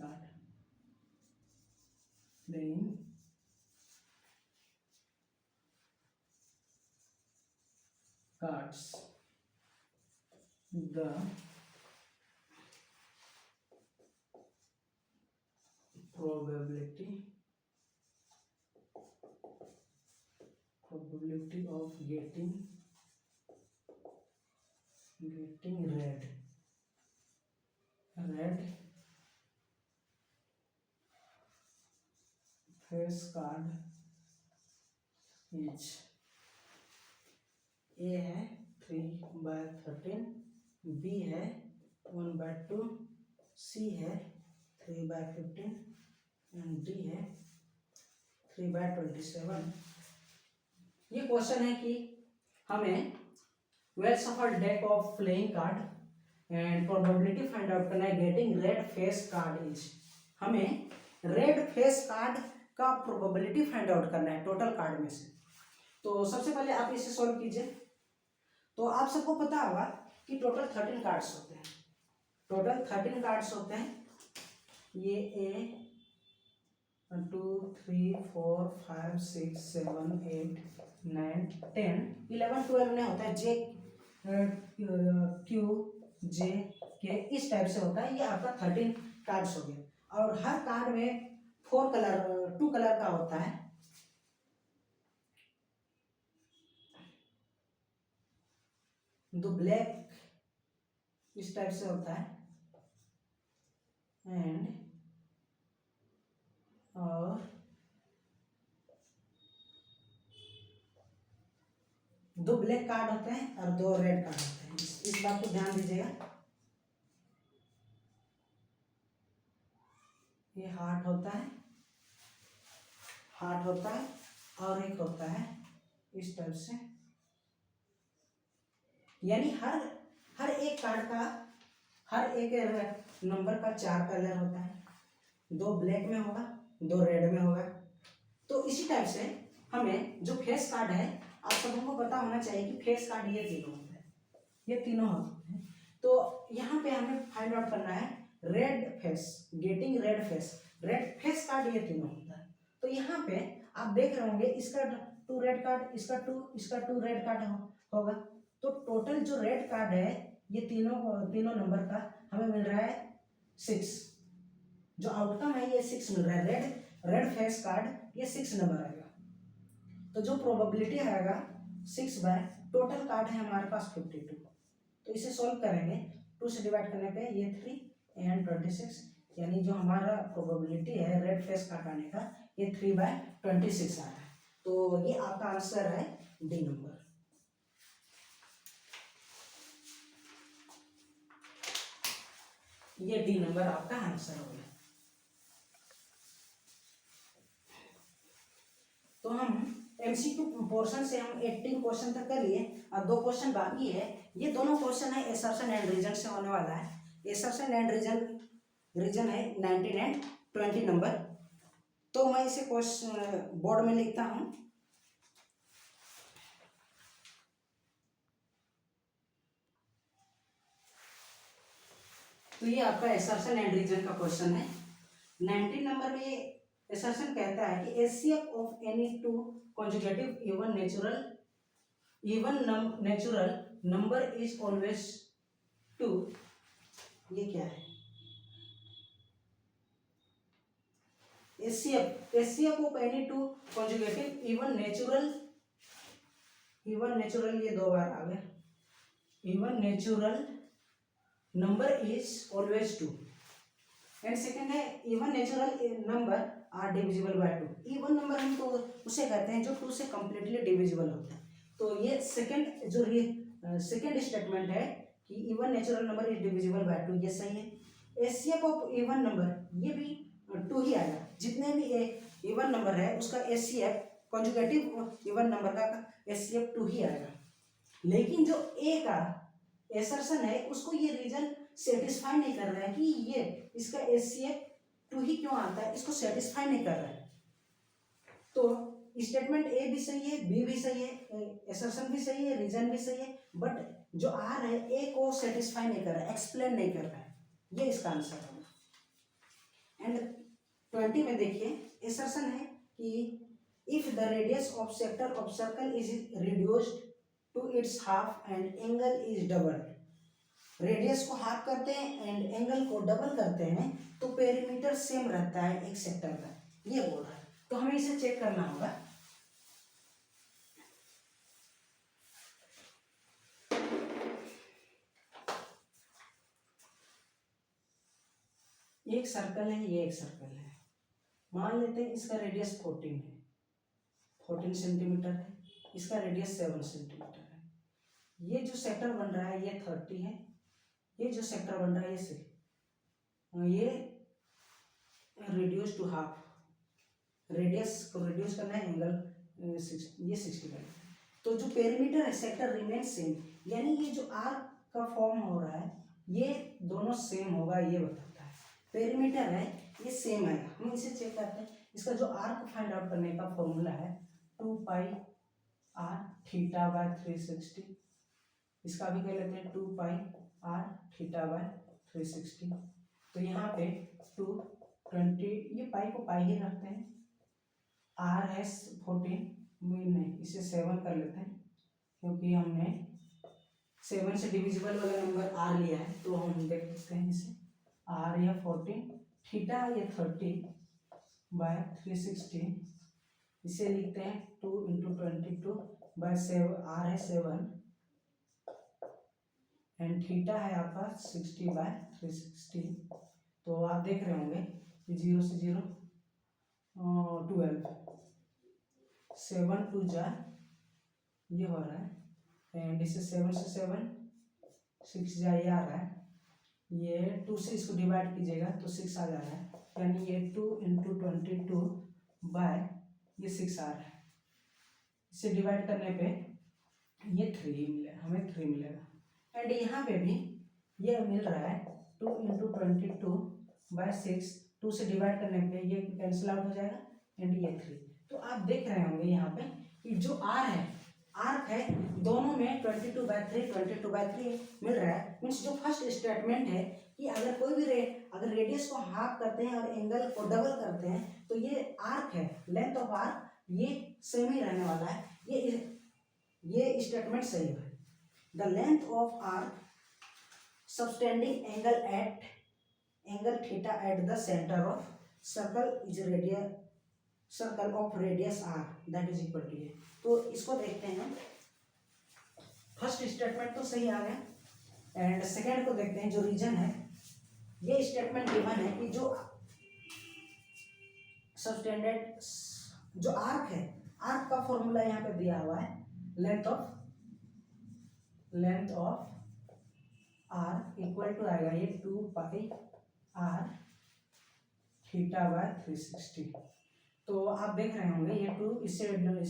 cards. The probability of getting red face card is A है 3/13, B है 1/2, C है 3/15 एंड D है 3/27। ये क्वेश्चन है कि हमें well shuffled deck of playing card and probability find out करना है getting red face card is. हमें रेड फेस कार्ड का प्रोबेबिलिटी फाइंड आउट करना है टोटल कार्ड में से। तो सबसे पहले आप इसे सॉल्व कीजिए। तो आप सबको पता होगा कि टोटल 13 कार्ड्स होते हैं, टोटल 13 कार्ड्स होते हैं। ये A 2 3 4 5 6 7 8 9 10 11 12 नहीं होता है, J Q J के इस टाइप से होता है। ये आपका 13 कार्ड्स हो गया और हर कार्ड में 2 कलर का होता है। दो ब्लैक इस टाइप से होता है एंड और दो ब्लैक कार्ड होते हैं और 2 रेड कार्ड होते हैं। इस बात को ध्यान दीजिएगा। ये हार्ट होता है और एक होता है इस टाइप से। यानी हर एक कार्ड का हर एक नंबर का 4 कलर होता है। 2 ब्लैक में होगा, 2 रेड में होगा। तो इसी टाइप से हमें जो फेस कार्ड है, आप सबों को पता होना चाहिए कि फेस कार्ड ये तीनों होते हैं, ये तीनों होते हैं। तो यहाँ पे हमें फाइंड आउट करना है red face, getting red face card ये तीनों होता है। तो यहाँ पे आप देख रहे होंगे इसका 2 रेड कार्ड, इसका 2 रेड कार्ड होगा। तो टोटल जो रेड कार्ड है ये तीनों नंबर का हमें मिल रहा है 6। जो आउटकम है ये 6 मिल रहा है। रेड फेस कार्ड ये 6 नंबर आएगा। तो जो प्रोबेबिलिटी आएगा 6 बाय टोटल कार्ड है हमारे पास 52। तो इसे सॉल्व करेंगे, 2 से डिवाइड करने पे ये 3 एंड 26, यानी जो हमारा प्रोबेबिलिटी है रेड फेस कार्ड आने का ये 3 बाय 26 आ रहा है। तो ये आपका आंसर है डी नंबर। ये डी नंबर आपका आंसर हो गया। तो हम एमसीक्यू पोर्शन से हम 18 क्वेश्चन तक कर लिए और 2 क्वेश्चन बाकी है। ये दोनों क्वेश्चन है एसर्शन एंड रीजन से होने वाला है। एसर्शन एंड रीजन है 19 एंड 20 नंबर। तो मैं इसे क्वेश्चन बोर्ड में लिखता हूँ। तो ये आपका एसर्शन एंड रीजन का क्वेश्चन है। 19 नंबर में एसर्शन कहता है कि HCF of any 2 consecutive even natural number is always 2। ये क्या है? HCF of any 2 consecutive even natural ये 2 बार आ गया। even natural number is always 2 and second है even natural number are divisible by 2। Even number हम तो उसे कहते हैं जो 2 से कंप्लीटली डिविजिबल होता है। तो ये सेकेंड स्टेटमेंट है कि even natural number is divisible by 2, ये सही है। एचसीएफ ऑफ इवन नंबर ये भी 2 ही आएगा। जितने भी इवन नंबर है उसका एचसीएफ कॉन्जुगेटिव इवन नंबर का एचसीएफ 2 ही आएगा। लेकिन जो ए का एसर्शन है उसको ये रीजन सेटिस्फाई नहीं कर रहा है कि ये इसका एचसीएफ 2 ही क्यों आता है, इसको सेटिस्फाई नहीं कर रहा है। तो स्टेटमेंट ए भी सही है, बी भी सही है, एसर्शन भी सही है, रीजन भी सही है, बट जो आर है ए को सेटिस्फाई नहीं कर रहा है, एक्सप्लेन नहीं कर रहा है। ये इसका आंसर होगा। एंड 20 में देखिए एसर्शन है कि if the radius of sector of circle is reduced to its half and angle is double. Radius को हाफ करते हैं एंड एंगल को डबल करते हैं तो पेरीमीटर सेम रहता है एक सेक्टर का, ये बोल रहा है। तो हमें इसे चेक करना होगा। एक सर्कल है, ये एक सर्कल है। मान लेते हैं इसका रेडियस 14 सेंटीमीटर है, इसका रेडियस 7 सेंटीमीटर है। ये जो सेक्टर बन रहा है ये 30 है, ये जो सेक्टर बन रहा है ये रिड्यूस टू हाफ। रेडियस को रिड्यूस करना है, एंगल ये 65। तो जो पेरीमीटर है सेक्टर रिमेन सेम, यानी ये जो आर्क का फॉर्म हो रहा है ये दोनों सेम होगा, ये बताता है। पेरीमीटर है ये सेम है। हम इसे चेक करते हैं। इसका जो आर्क फाइंड आउट करने का फॉर्मूला है 2 पाई आर थीटा बाय 360। इसका भी कह लेते हैं 2 पाई आर थीटा बाय 360। तो यहाँ पे 220, ये पाई को पाई ही रखते हैं। आर है 14, नहीं इसे 7 कर लेते हैं क्योंकि हमने 7 से डिविजिबल वाला नंबर आर लिया है, तो हम देख सकते हैं इसे आर या 14, थीटा या 30/360, इसे लिखते हैं 2 × 22/7, आर है 7 एंड थीटा है आपका 60/360। तो आप देख रहे होंगे कि 0 से 0 12, 7 2 जा ये हो रहा है एंड इसे 7 से 7 6 जा ये आ रहा है, ये 2 से इसको डिवाइड कीजिएगा तो 6 आ जा रहा है, यानी ये 2 × 22 ये 6 आ रहा है। इसे डिवाइड करने पे ये 3 मिलेगा, हमें 3 मिलेगा एंड यहाँ पे भी ये मिल रहा है 2 × 22/6, 2 से डिवाइड करने पे ये कैंसिल आउट हो जाएगा एंड ये 3। तो आप देख रहे होंगे यहाँ पे कि जो आर है, आर्क है, दोनों में 22/3 मिल रहा है। मीन्स जो फर्स्ट स्टेटमेंट है कि अगर कोई भी अगर रेडियस को हाफ करते हैं और एंगल को डबल करते हैं तो ये आर्क है, लेंथ ऑफ आर्क ये सेम ही रहने वाला है, ये स्टेटमेंट सही है। The length of arc subtending angle theta at the centre of circle of radius R that is equal to ये। तो इसको देखते हैं हम, फर्स्ट स्टेटमेंट तो सही आ गया एंड सेकेंड को देखते हैं। जो रीजन है, ये स्टेटमेंट गिवन है कि जो सबटेंडेड जो आर्क है, आर्क का फॉर्मूला यहाँ पे दिया हुआ है, length of arc equal to आएगा ये 2πr θ/360। तो आप देख रहे होंगे ये 2 इससे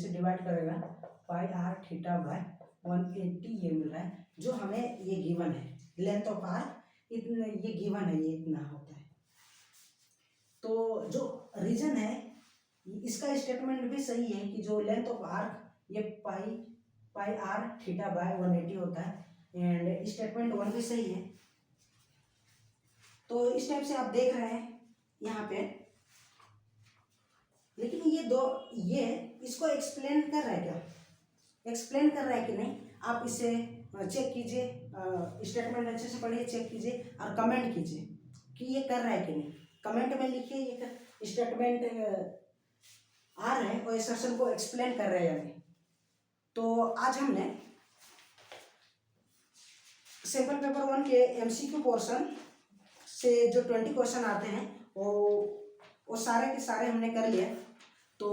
डिवाइड करेगा πr θ/180 ये मिल रहा है, जो हमें ये गिवन है। लेंथ ऑफ आर इतना ये गिवन है, ये इतना होता है। तो जो रीजन है इसका स्टेटमेंट भी सही है कि जो लेंथ ऑफ आर्क ये πr θ/180 होता है एंड स्टेटमेंट 1 भी सही है। तो इस टाइप से आप देख रहे हैं यहाँ पे, लेकिन ये इसको एक्सप्लेन कर रहा है क्या, एक्सप्लेन कर रहा है कि नहीं, आप इसे चेक कीजिए, स्टेटमेंट अच्छे से पढ़िए, चेक कीजिए और कमेंट कीजिए कि ये कर रहा है कि नहीं। कमेंट में लिखिए ये स्टेटमेंट आ रहे हैं और इस सेक्शन को एक्सप्लेन कर रहे हैं या नहीं। तो आज हमने सैंपल पेपर 1 के MCQ पोर्शन से जो 20 क्वेश्चन आते हैं वो सारे के सारे हमने कर लिए। तो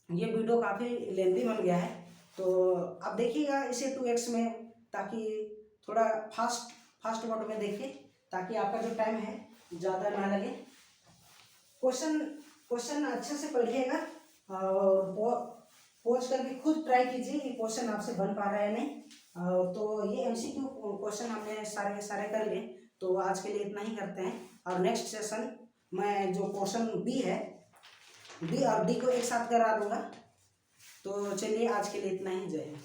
ये वीडियो काफ़ी लेंथी बन गया है, तो आप देखिएगा इसे 2x में, ताकि थोड़ा फास्ट मोड में देखिए ताकि आपका जो टाइम है ज़्यादा ना लगे। क्वेश्चन अच्छे से पढ़िएगा और पॉज करके खुद ट्राई कीजिए कि क्वेश्चन आपसे बन पा रहा है नहीं। तो ये MCQ क्वेश्चन हमने सारे के सारे कर लिए, तो आज के लिए इतना ही करते हैं। और नेक्स्ट सेशन मैं जो क्वेश्चन B है, B और D को एक साथ करा दूंगा। तो चलिए आज के लिए इतना ही, जय हिंद।